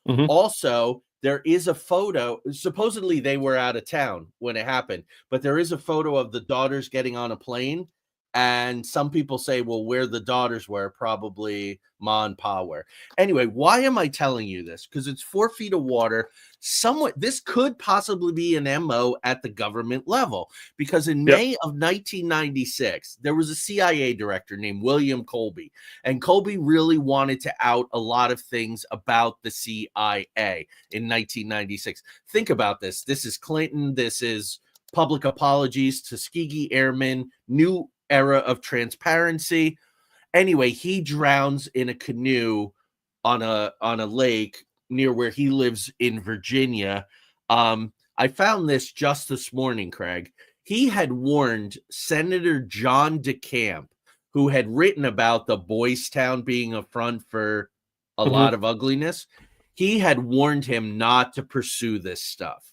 D: Mhm.
C: Also, there is a photo. Supposedly, they were out of town when it happened, but there is a photo of the daughters getting on a plane. And some people say, well, where the daughters were, probably Ma and Pa were. Anyway, why am I telling you this? Because it's 4 feet of water. This could possibly be an MO at the government level. Because in May of 1996, there was a CIA director named William Colby. And Colby really wanted to out a lot of things about the CIA in 1996. Think about this. This is Clinton. This is public apologies, Tuskegee Airmen, new era of transparency. Anyway, he drowns in a canoe on a lake near where he lives in Virginia. I found this just this morning, Craig. He had warned Senator John DeCamp, who had written about the Boys Town being a front for a lot of ugliness. He had warned him not to pursue this stuff.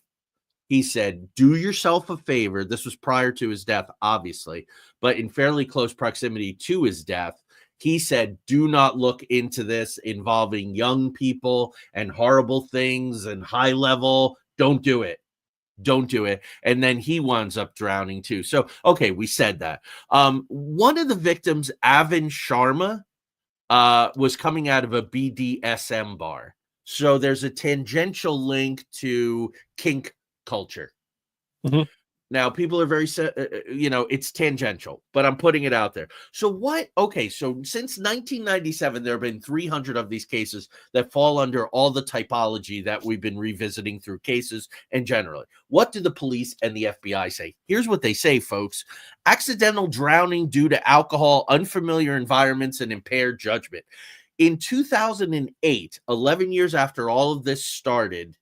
C: He said, do yourself a favor. This was prior to his death, obviously, but in fairly close proximity to his death. He said, do not look into this involving young people and horrible things and high level. Don't do it. Don't do it. And then he winds up drowning too. So, okay, we said that. One of the victims, Avin Sharma, was coming out of a BDSM bar. So there's a tangential link to kink culture. Now, people are very, it's tangential, but I'm putting it out there. So what? Okay, so since 1997, there have been 300 of these cases that fall under all the typology that we've been revisiting through cases and generally. What do the police and the FBI say? Here's what they say, folks. Accidental drowning due to alcohol, unfamiliar environments, and impaired judgment. In 2008, 11 years after all of this started,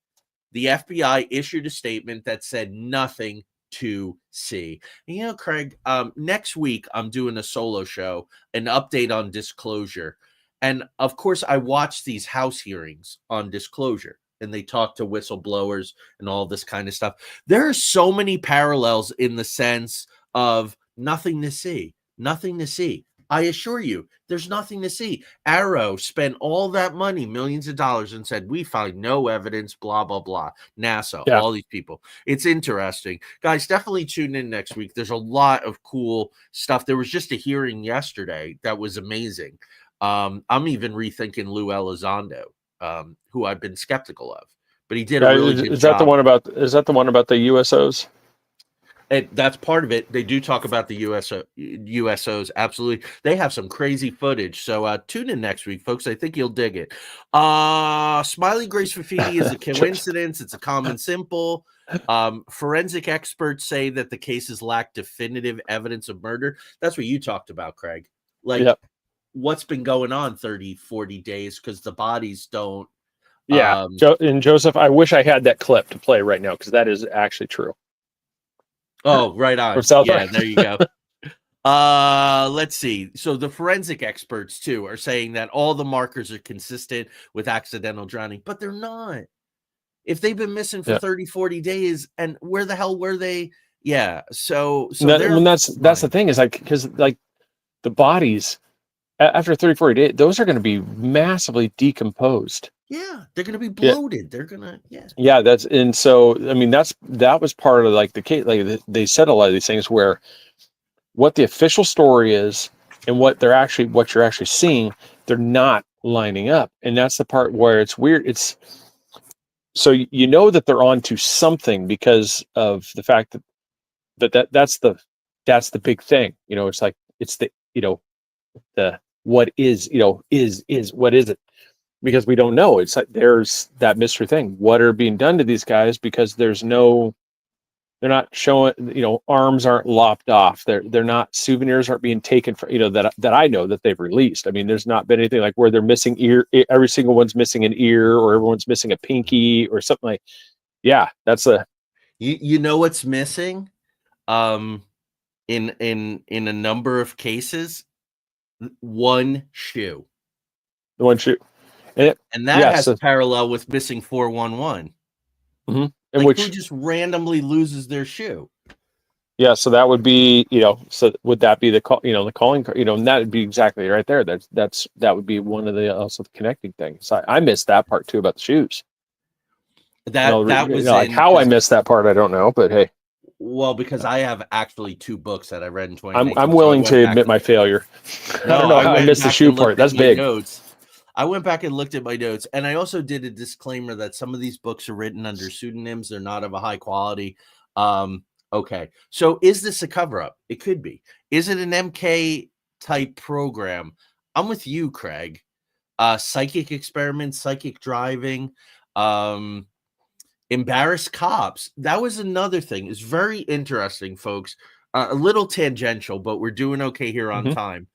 C: the FBI issued a statement that said nothing to see. And, Craig, next week I'm doing a solo show, an update on disclosure. And of course, I watch these House hearings on disclosure and they talk to whistleblowers and all this kind of stuff. There are so many parallels in the sense of nothing to see, nothing to see. I assure you, there's nothing to see. Arrow spent all that money, millions of dollars, and said, we find no evidence, blah, blah, blah. NASA, all these people. It's interesting. Guys, definitely tune in next week. There's a lot of cool stuff. There was just a hearing yesterday that was amazing. I'm even rethinking Lou Elizondo, who I've been skeptical of. But he did a really good job.
D: Is that the one about the USOs?
C: That's part of it. They do talk about the USOs. Absolutely. They have some crazy footage. So tune in next week, folks. I think you'll dig it. Smiley Grace Fafiti is a coincidence. It's a common simple. Forensic experts say that the cases lack definitive evidence of murder. That's what you talked about, Craig. Like what's been going on 30, 40 days because the bodies don't.
D: Yeah. And Joseph, I wish I had that clip to play right now because that is actually true.
C: Oh, right on. Yeah, there you go. Let's see. So the forensic experts too are saying that all the markers are consistent with accidental drowning, but they're not. If they've been missing for 30, 40 days, and where the hell were they? Yeah. So
D: that's the thing is because the bodies after 30, 40 days, those are going to be massively decomposed.
C: Yeah, they're going to be bloated. They're going to,
D: that was part of the case. Like they said a lot of these things where what the official story is and what you're actually seeing, they're not lining up. And that's the part where it's weird. It's so that they're onto something because of the fact that's the big thing. It's like it's the what is what is it? Because we don't know. It's like there's that mystery thing. What are being done to these guys? Because they're not showing, arms aren't lopped off. They're not, souvenirs aren't being taken from, that I know that they've released. I mean, there's not been anything like where they're missing every single one's missing an ear or everyone's missing a pinky or something like, that's
C: what's missing? In a number of cases, one shoe.
D: The one shoe.
C: And that has a parallel with missing 411.
D: Mm-hmm.
C: Who just randomly loses their shoe?
D: Yeah, so that would be, so would that be the call, the calling card, and that would be exactly right there. That would be one of the also the connecting things. I missed that part too about the shoes.
C: That was
D: like
C: in
D: how I missed that part, I don't know, but hey,
C: well, because I have actually 2 books that I read in 2019.
D: I'm
C: so I
D: willing
C: went
D: to
C: back
D: admit my failure. I
C: No,
D: don't know
C: I
D: how I
C: went
D: missed the
C: back
D: shoe
C: and looked
D: part.
C: at
D: That's
C: my
D: big.
C: notes. I went back and looked at my notes, and I also did a disclaimer that some of these books are written under pseudonyms. They're not of a high quality. Okay. So is this a cover-up? It could be. Is it an MK type program? I'm with you, Craig. Psychic experiments, psychic driving, embarrassed cops. That was another thing. It's very interesting, folks. A little tangential, but we're doing okay here on time.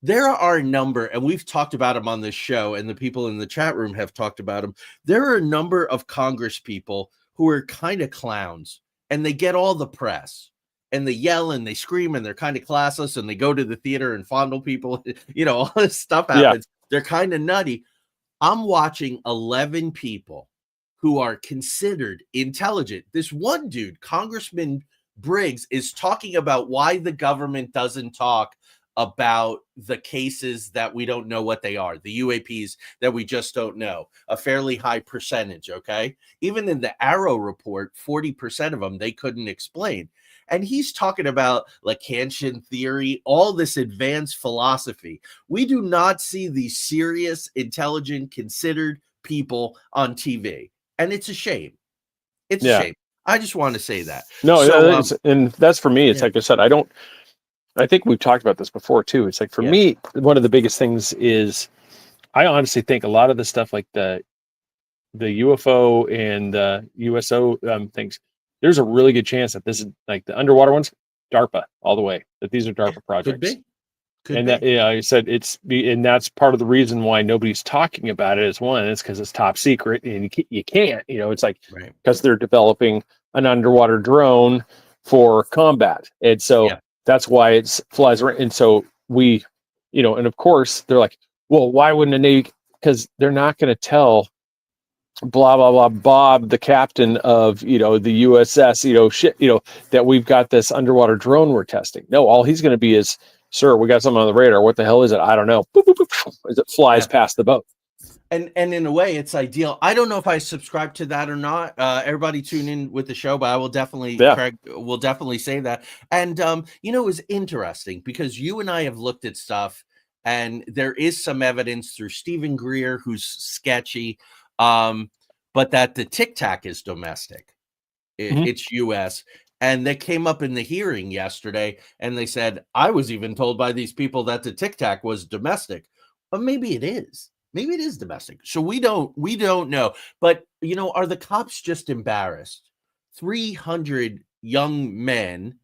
C: There are a number, and we've talked about them on this show, and the people in the chat room have talked about them. There are a number of Congress people who are kind of clowns, and they get all the press, and they yell and they scream, and they're kind of classless, and they go to the theater and fondle people. All this stuff happens. Yeah. They're kind of nutty. I'm watching 11 people who are considered intelligent. This one dude, Congressman Briggs, is talking about why the government doesn't talk about the cases that we don't know what they are, the UAPs that we just don't know, a fairly high percentage, okay? Even in the Arrow report, 40% of them they couldn't explain. And he's talking about Lacanian theory, all this advanced philosophy. We do not see these serious, intelligent, considered people on TV. And it's a shame. It's a shame. I just want to say that.
D: No, and that's for me. It's like I said, I think we've talked about this before too. It's like for me, one of the biggest things is I honestly think a lot of the stuff like the UFO and the USO things, there's a really good chance that this is like the underwater ones, DARPA all the way, that these are DARPA projects. Could be. That, I said and that's part of the reason why nobody's talking about it. It's because it's top secret and you can't, it's like, because they're developing an underwater drone for combat. And so that's why it flies around. And so we, and of course they're like, well, why wouldn't a Navy? Because they're not going to tell blah, blah, blah, Bob, the captain of, the USS, that we've got this underwater drone we're testing. No, all he's going to be is, sir, we got something on the radar. What the hell is it? I don't know. Boop, boop, boop, as it flies past the boat.
C: And in a way, it's ideal. I don't know if I subscribe to that or not. Everybody tune in with the show, but I will definitely, Craig will definitely say that. And, it was interesting because you and I have looked at stuff and there is some evidence through Stephen Greer, who's sketchy, but that the Tic Tac is domestic. It's U.S., and they came up in the hearing yesterday and they said, I was even told by these people that the Tic Tac was domestic. But maybe it is. Maybe it is domestic. So we don't know. But, are the cops just embarrassed? 300 young men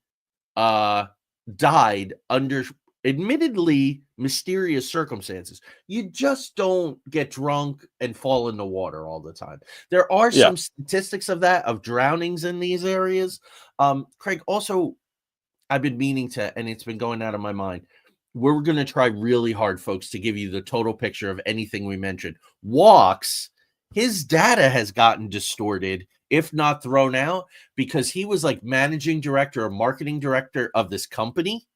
C: died under admittedly mysterious circumstances. You just don't get drunk and fall in the water all the time. There are some statistics of that, of drownings in these areas. Craig, also, I've been meaning to, and it's been going out of my mind. We're going to try really hard, folks, to give you the total picture of anything we mentioned. Walks, his data has gotten distorted, if not thrown out, because he was like managing director or marketing director of this company.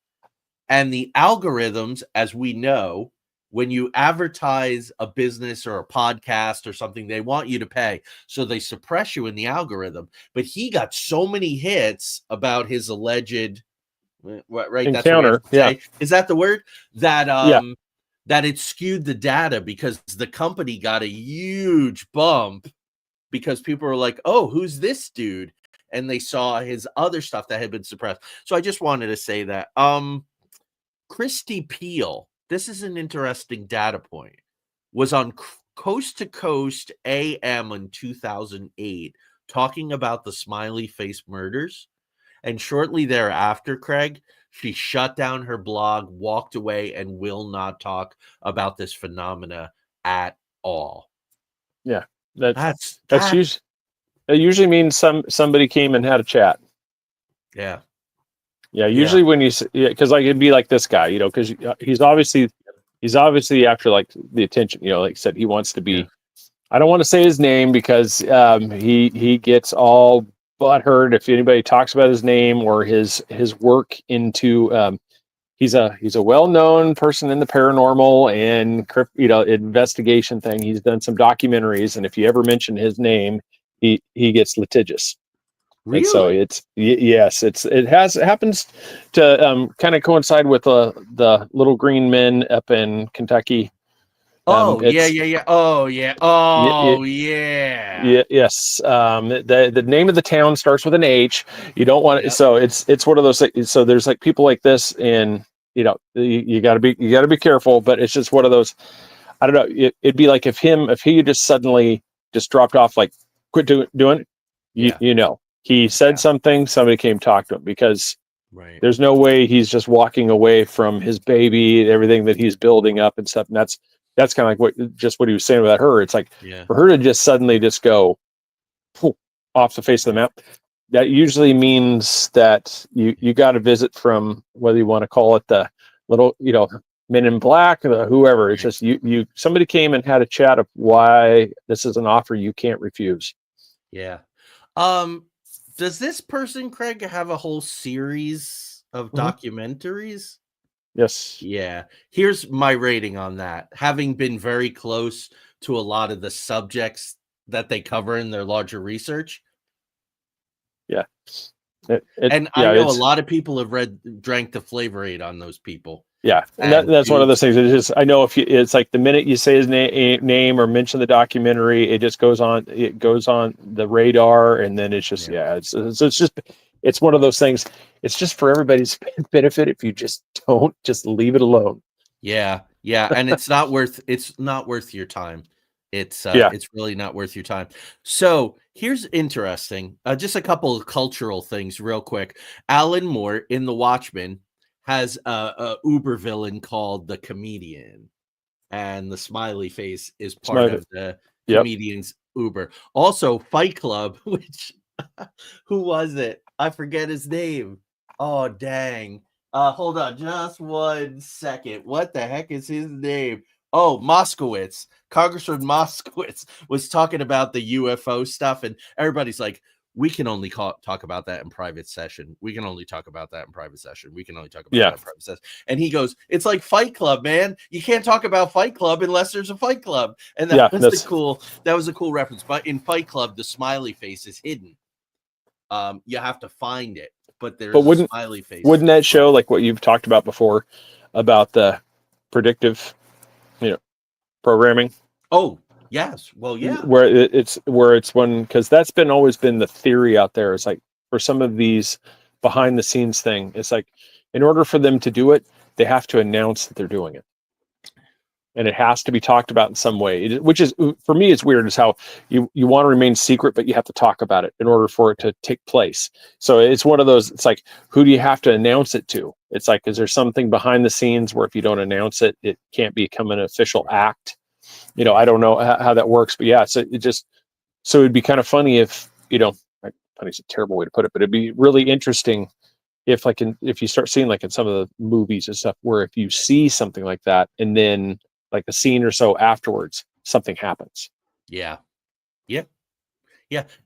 C: And the algorithms, as we know, when you advertise a business or a podcast or something, they want you to pay. So they suppress you in the algorithm. But he got so many hits about his alleged
D: encounter.
C: Is that the word? That that it skewed the data because the company got a huge bump because people were like, oh, who's this dude? And they saw his other stuff that had been suppressed. So I just wanted to say that. Christy Peel, this is an interesting data point, was on Coast to Coast AM in 2008 talking about the smiley face murders. And shortly thereafter, Craig, she shut down her blog, walked away, and will not talk about this phenomena at all.
D: Yeah, that's usually, it usually means somebody came and had a chat.
C: Yeah.
D: Yeah, usually when you, because like it'd be like this guy, because he's obviously after like the attention, like I said, he wants to be. I don't want to say his name because he gets all butthurt if anybody talks about his name or his work into. He's a well-known person in the paranormal and investigation thing. He's done some documentaries, and if you ever mention his name, he gets litigious.
C: Really?
D: And so it happens to kind of coincide with the little green men up in Kentucky.
C: Oh yeah. Oh yeah. Oh yeah.
D: Yes. The name of the town starts with an H. You don't want it. So it's one of those things. So there's like people like this, and you gotta be careful, but it's just one of those, I don't know. It'd be like if he just suddenly just dropped off, like quit doing it. He said something, somebody came talk to him, because there's no way he's just walking away from his baby, everything that he's building up and stuff. And that's kind of like what he was saying about her. It's like for her to just suddenly just go off the face of the map, that usually means that you got a visit from, whether you want to call it the little, Men in Black, or whoever. It's just somebody came and had a chat of why this is an offer you can't refuse.
C: Yeah. Does this person, Craig, have a whole series of documentaries?
D: Yes.
C: Yeah. Here's my rating on that. Having been very close to a lot of the subjects that they cover in their larger research.
D: Yeah.
C: I know a lot of people have drank the Flavor Aid on those people.
D: Yeah, and that's one of those things. It's just, I know it's like the minute you say his name or mention the documentary, it just goes on. It goes on the radar, and then it's just it's one of those things. It's just for everybody's benefit if you just don't just leave it alone.
C: Yeah, and it's not worth your time. It's really not worth your time. So here's interesting. Just a couple of cultural things, real quick. Alan Moore in The Watchmen has a Uber villain called the Comedian, and the smiley face is part of the comedian's Uber. Also, Fight Club, which who was it? I forget his name. Oh dang! Hold on, just 1 second. What the heck is his name? Oh, Moskowitz. Congressman Moskowitz was talking about the UFO stuff, and everybody's like, we can only talk about that in private session. We can only talk about that in private session. We can only talk about that in private session. And he goes, it's like Fight Club, man. You can't talk about Fight Club unless there's a Fight Club. And that was a cool reference. But in Fight Club, the smiley face is hidden. You have to find it, but there's a smiley face.
D: Wouldn't that show like what you've talked about before about the predictive, programming?
C: Oh, yes. Well, yeah.
D: Where it's because that's always been the theory out there. It's like for some of these behind the scenes thing, it's like in order for them to do it, they have to announce that they're doing it. And it has to be talked about in some way, which is, for me, it's weird, is how you want to remain secret, but you have to talk about it in order for it to take place. So it's one of those, it's like, who do you have to announce it to? It's like, is there something behind the scenes where if you don't announce it, it can't become an official act? I don't know how that works, but yeah, so it'd be kind of funny if, funny's a terrible way to put it, but it'd be really interesting if you start seeing like in some of the movies and stuff, where if you see something like that, and then like a scene or so afterwards, something happens.
C: Yeah.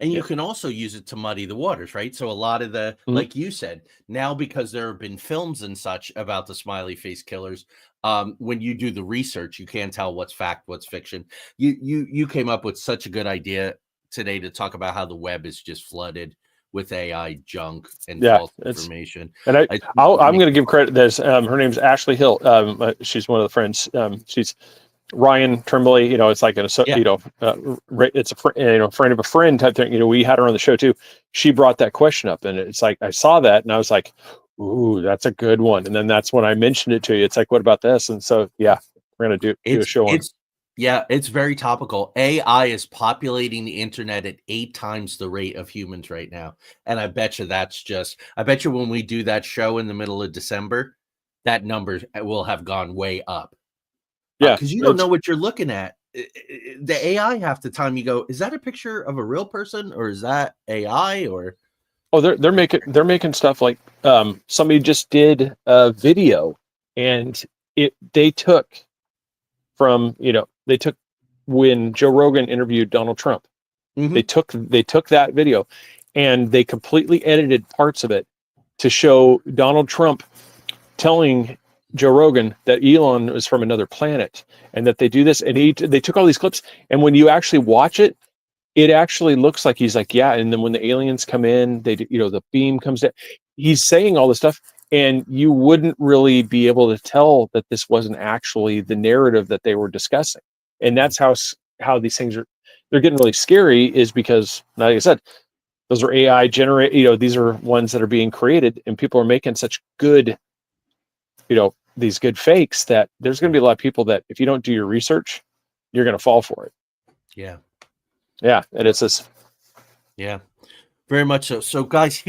C: And you can also use it to muddy the waters, right? So a lot of the, like you said, now because there have been films and such about the smiley face killers, when you do the research, you can't tell what's fact, what's fiction. You came up with such a good idea today to talk about how the web is just flooded with AI junk and false information.
D: And I'm going to give credit. There's her name's Ashley Hill. She's one of the friends. She's Ryan Trimbley. It's like it's a friend of a friend type thing. We had her on the show too. She brought that question up, and it's like I saw that, and I was like, "Ooh, that's a good one." And then that's when I mentioned it to you. It's like, "What about this?" And so, we're going to do a show on it.
C: Yeah, it's very topical. AI is populating the internet at 8 times the rate of humans right now. And I bet you I bet you when we do that show in the middle of December, that number will have gone way up.
D: Yeah.
C: Because you don't know what you're looking at. The AI, half the time you go, is that a picture of a real person or is that AI or?
D: Oh, they're making stuff like somebody just did a video, and they took when Joe Rogan interviewed Donald Trump. They took that video and they completely edited parts of it to show Donald Trump telling Joe Rogan that Elon is from another planet and that they do this. And they took all these clips, and when you actually watch it, it actually looks like he's like, yeah. And then when the aliens come in, the beam comes in. He's saying all this stuff, and you wouldn't really be able to tell that this wasn't actually the narrative that they were discussing. And that's how these things they're getting really scary, is because, like I said, those are AI generate. These are ones that are being created, and people are making such good, these good fakes that there's going to be a lot of people that, if you don't do your research, you're going to fall for it.
C: Yeah.
D: Yeah. And it's this.
C: Yeah, very much so. So, guys,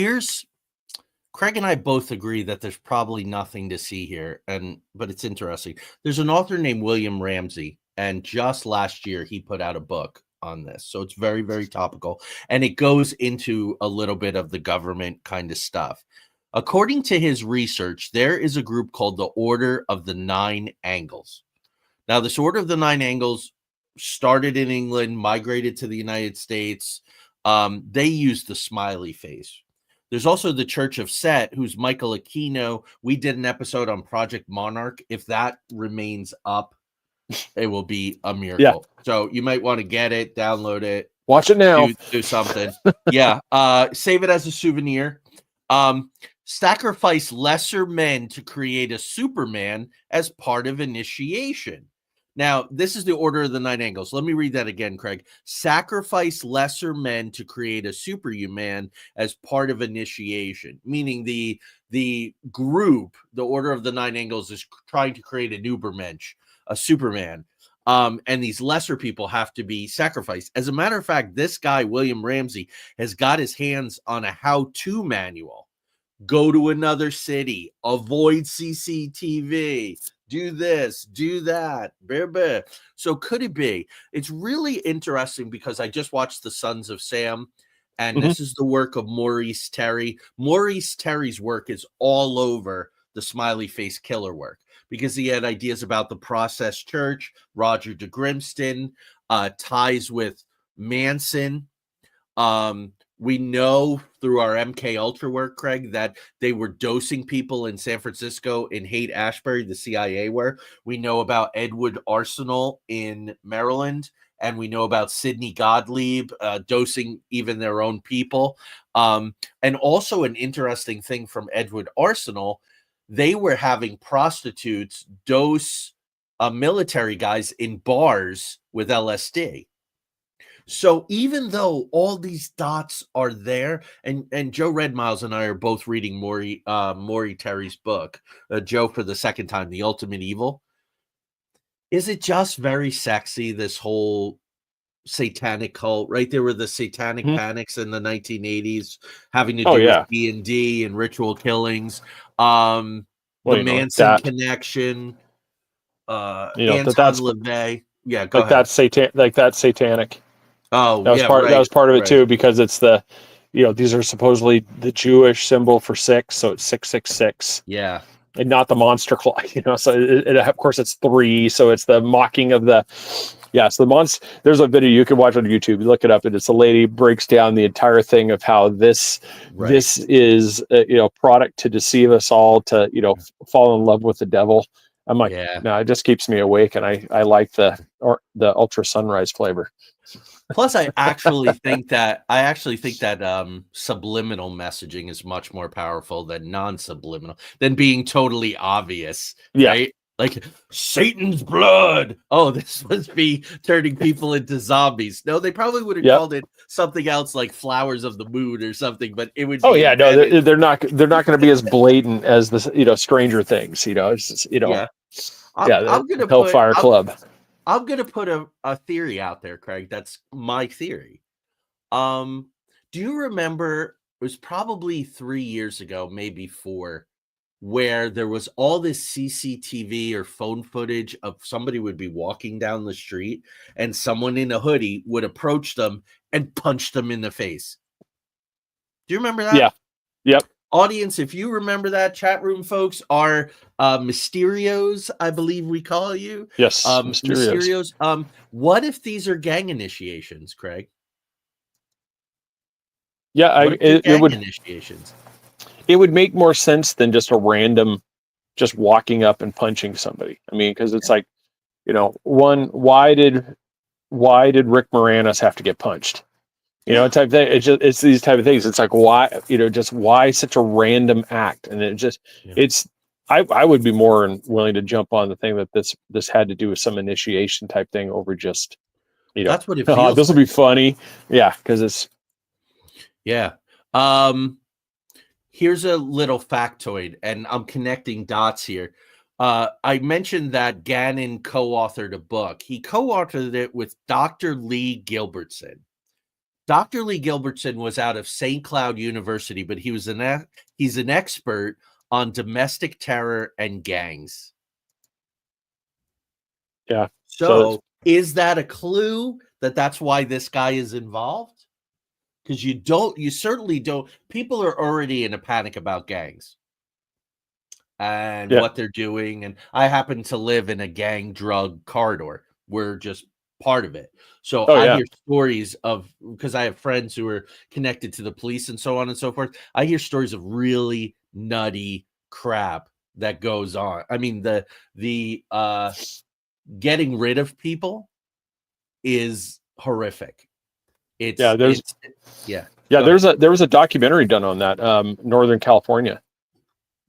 C: Craig and I both agree that there's probably nothing to see here, but it's interesting. There's an author named William Ramsey, and just last year he put out a book on this. So it's very, very topical, and it goes into a little bit of the government kind of stuff. According to his research, there is a group called the Order of the Nine Angles. Now, this Order of the Nine Angles started in England, migrated to the United States. They use the smiley face. There's also the Church of Set, who's Michael Aquino. We did an episode on Project Monarch. If that remains up, it will be a miracle. Yeah. So you might want to get it, download it,
D: watch it now,
C: do something. Yeah, save it as a souvenir. Sacrifice lesser men to create a Superman as part of initiation. Now, this is the Order of the Nine Angles. Let me read that again, Craig. Sacrifice lesser men to create a superhuman as part of initiation, meaning the group, the Order of the Nine Angles, is trying to create an Ubermensch, a Superman. And these lesser people have to be sacrificed. As a matter of fact, this guy, William Ramsey, has got his hands on a how-to manual. Go to another city, avoid CCTV, do this, do that. Blah, blah. So could it be? It's really interesting because I just watched The Sons of Sam, and this is the work of Maurice Terry. Maurice Terry's work is all over the smiley face killer work because he had ideas about the Process Church, Roger de Grimston, ties with Manson. We know through our MK Ultra work, Craig, that they were dosing people in San Francisco in Haight-Ashbury, the CIA were. We know about Edward Arsenal in Maryland, and we know about Sidney Gottlieb dosing even their own people. And also an interesting thing from Edward Arsenal, they were having prostitutes dose military guys in bars with LSD. So even though all these dots are there, and Joe Redmiles and I are both reading Maury Terry's book, Joe for the second time, The Ultimate Evil. Is it just very sexy, this whole satanic cult, right? There were the satanic panics in the 1980s having to do with D&D and ritual killings. The Manson connection, Anton LaVey. Yeah, go ahead.
D: That's satanic.
C: Oh,
D: that was part of it too, because it's these are supposedly the Jewish symbol for 6, so it's 666.
C: Yeah,
D: and not the monster claw. So of course it's 3, so it's the mocking of the. Yeah, so the monster. There's a video you can watch on YouTube. You look it up, and it's a lady breaks down the entire thing of how this is product to deceive us all to fall in love with the devil. I'm like, no, it just keeps me awake, and I like the ultra sunrise flavor.
C: Plus, I actually think that subliminal messaging is much more powerful than non-subliminal, than being totally obvious, right? Like Satan's blood. Oh, this must be turning people into zombies. No, they probably would have called it something else, like Flowers of the Moon or something. But it would.
D: They're not going to be as blatant as the Stranger Things. It's just,
C: I'm gonna
D: Hellfire Club.
C: I'm going to put a theory out there, Craig. That's my theory. Do you remember, it was probably 3 years ago, maybe 4, where there was all this CCTV or phone footage of somebody would be walking down the street and someone in a hoodie would approach them and punch them in the face. Do you remember that?
D: Yeah. Yep.
C: Audience, if you remember that, chat room folks, are Mysterios, I believe we call you.
D: Yes, Mysterios.
C: What if these are gang initiations, Craig?
D: Yeah,
C: What are your
D: it
C: gang
D: would
C: initiations?
D: make more sense than just a random, just walking up and punching somebody. I mean, because it's like, why did Rick Moranis have to get punched? Type of thing. It's these type of things. It's like, why, just why such a random act? And I would be more willing to jump on the thing that this had to do with some initiation type thing over just,
C: That's what it feels
D: this will be funny. Yeah. Cause it's,
C: yeah. Here's a little factoid, and I'm connecting dots here. I mentioned that Gannon co-authored a book. He co-authored it with Dr. Lee Gilbertson. Dr. Lee Gilbertson was out of St. Cloud University, but he's an expert on domestic terror and gangs.
D: yeah.
C: So is that a clue that that's why this guy is involved? Because you certainly don't. People are already in a panic about gangs and what they're doing. And I happen to live in a gang drug corridor. We're just part of it. So I hear stories of, because I have friends who are connected to the police and so on and so forth. I hear stories of really nutty crap that goes on. I mean, the getting rid of people is horrific. There
D: was a documentary done on that. Northern California.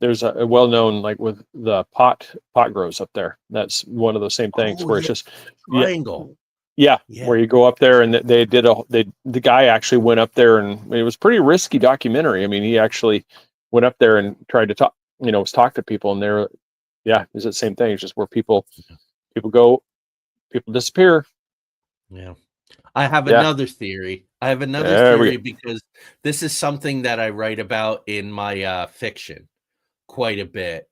D: There's a well-known, like, with the pot grows up there. That's one of those same things where it's just
C: triangle.
D: Yeah, where you go up there, and the guy actually went up there, and it was pretty risky documentary. I mean, he actually went up there and tried to talk, to people, and it's the same thing. It's just where people go, people disappear.
C: Yeah. I have another theory. Because this is something that I write about in my fiction quite a bit.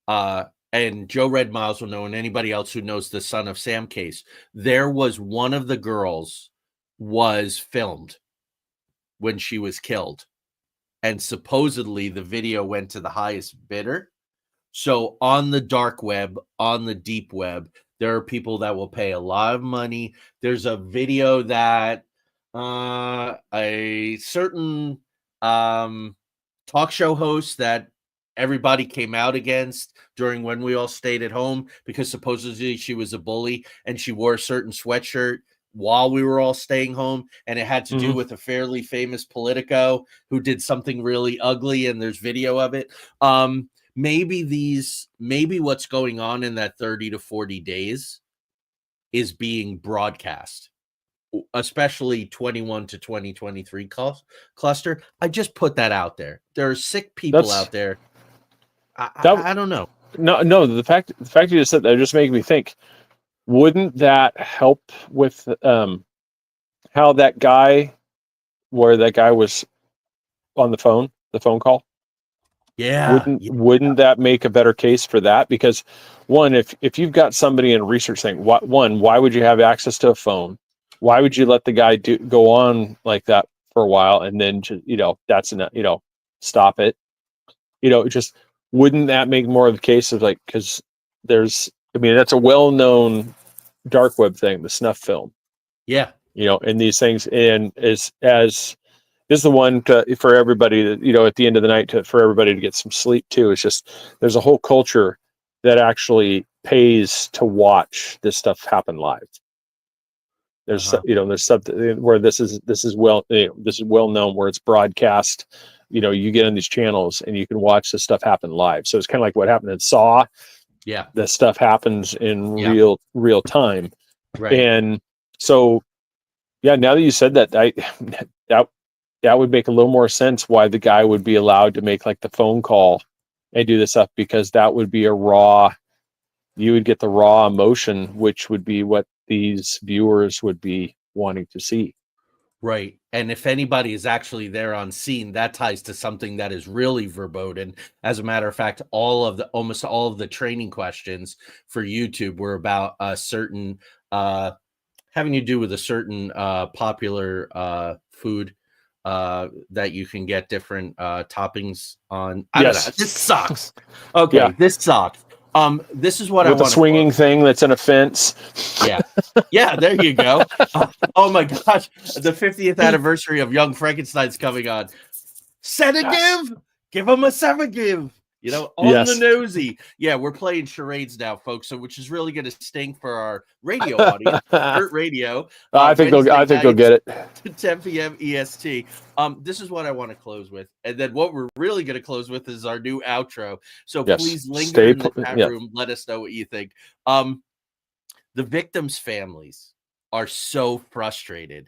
C: And Joe Red Miles will know, and anybody else who knows the Son of Sam case, there was one of the girls was filmed when she was killed. And supposedly the video went to the highest bidder. So on the dark web, on the deep web, there are people that will pay a lot of money. There's a video that a certain talk show host that everybody came out against during when we all stayed at home, because supposedly she was a bully and she wore a certain sweatshirt while we were all staying home, and it had to do with a fairly famous Politico who did something really ugly, and there's video of it. Maybe what's going on in that 30 to 40 days is being broadcast, especially 21 to 2023 cluster. I just put that out there. There are sick people out there. I don't know.
D: No. The fact you just said that just making me think. Wouldn't that help with how that guy was on the phone call?
C: Yeah.
D: Wouldn't that make a better case for that? Because one, if you've got somebody in research saying, why would you have access to a phone? Why would you let the guy go on like that for a while and then just, that's enough, stop it? Just wouldn't that make more of the case of, like, because that's a well-known dark web thing, the snuff film.
C: Yeah.
D: And these things, and is the one for everybody that, at the end of the night, for everybody to get some sleep too. It's just, there's a whole culture that actually pays to watch this stuff happen live. There's there's something where this is well known, where it's broadcast. You get on these channels and you can watch this stuff happen live. So it's kind of like what happened in Saw.
C: Yeah,
D: that stuff happens in real time.
C: Right.
D: And so, now that you said that, that would make a little more sense why the guy would be allowed to make, like, the phone call and do this stuff, because that would be you would get the raw emotion, which would be what these viewers would be wanting to see.
C: Right. And if anybody is actually there on scene, that ties to something that is really verboten. As a matter of fact, almost all of the training questions for YouTube were about a certain having to do with a certain popular food that you can get different toppings on. I don't know. This sucks. Okay, this sucks. This is what I
D: with a
C: want
D: swinging thing that's in a fence.
C: Yeah. Yeah, there you go. Oh my gosh. The 50th anniversary of Young Frankenstein's coming on. Sedative! Give him a sedative. You know, on the nosy. Yeah, we're playing charades now, folks. So, which is really going to sting for our radio audience, Dirt Radio.
D: I think they'll get it.
C: 10 p.m. EST. This is what I want to close with, and then what we're really going to close with is our new outro. So please linger in the chat room. Let us know what you think. The victims' families are so frustrated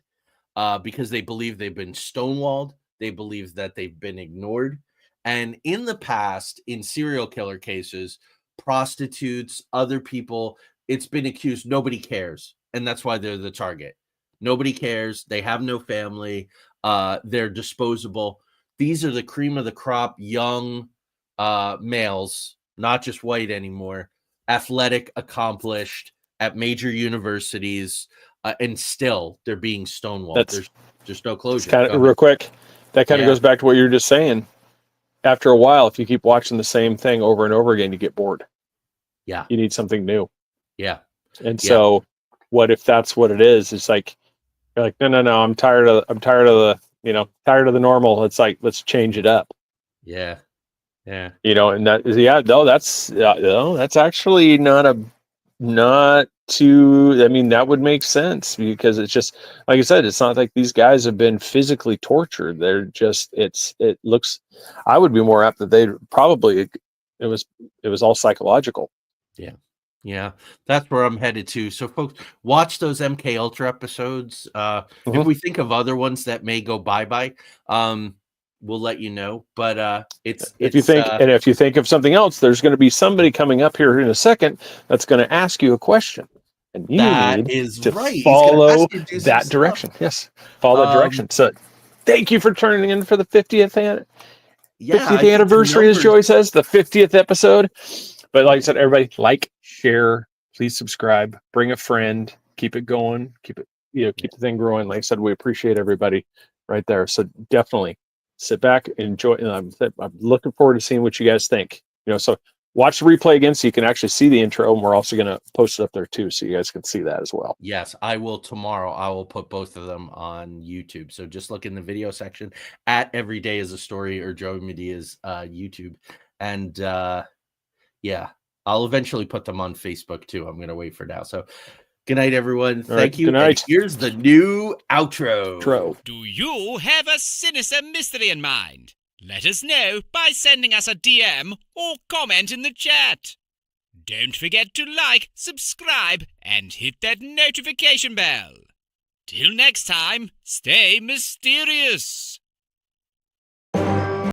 C: because they believe they've been stonewalled. They believe that they've been ignored. And in the past, in serial killer cases, prostitutes, other people, it's been accused nobody cares. And that's why they're the target. Nobody cares. They have no family. They're disposable. These are the cream of the crop, young males, not just white anymore, athletic, accomplished, at major universities, and still they're being stonewalled. There's just no closure.
D: Real quick, that kind of goes back to what you were just saying. After a while, if you keep watching the same thing over and over again, you get bored.
C: Yeah.
D: You need something new.
C: Yeah.
D: And so what if that's what it is? It's like, you're like, no, I'm tired of the, tired of the normal. It's like, let's change it up.
C: Yeah. Yeah.
D: And that is, that's actually that would make sense, because it's just, like I said, it's not like these guys have been physically tortured. They're just, I would be more apt that they probably, it was all psychological.
C: Yeah. Yeah. That's where I'm headed to. So folks, watch those MK Ultra episodes. If we think of other ones that may go bye-bye, we'll let you know. But if you
D: think of something else, there's going to be somebody coming up here in a second that's going to ask you a question, and you need to follow that direction. Yes, follow that direction. So, thank you for turning in for the 50th anniversary, as Joey says, the 50th episode. But like I said, everybody, like, share, please subscribe, bring a friend, keep it going, keep the thing growing. Like I said, we appreciate everybody right there. So definitely sit back, enjoy. And I'm looking forward to seeing what you guys think. So watch the replay again so you can actually see the intro, and we're also going to post it up there too, so you guys can see that as well.
C: Yes, I will tomorrow. I will put both of them on YouTube. So just look in the video section at Every Day is a Story or Joey Media's YouTube. And I'll eventually put them on Facebook too. I'm going to wait for now. So good night, everyone. Thank you.
D: Good night.
C: And here's the new outro.
A: Do you have a sinister mystery in mind? Let us know by sending us a DM or comment in the chat. Don't forget to like, subscribe, and hit that notification bell. Till next time, stay mysterious.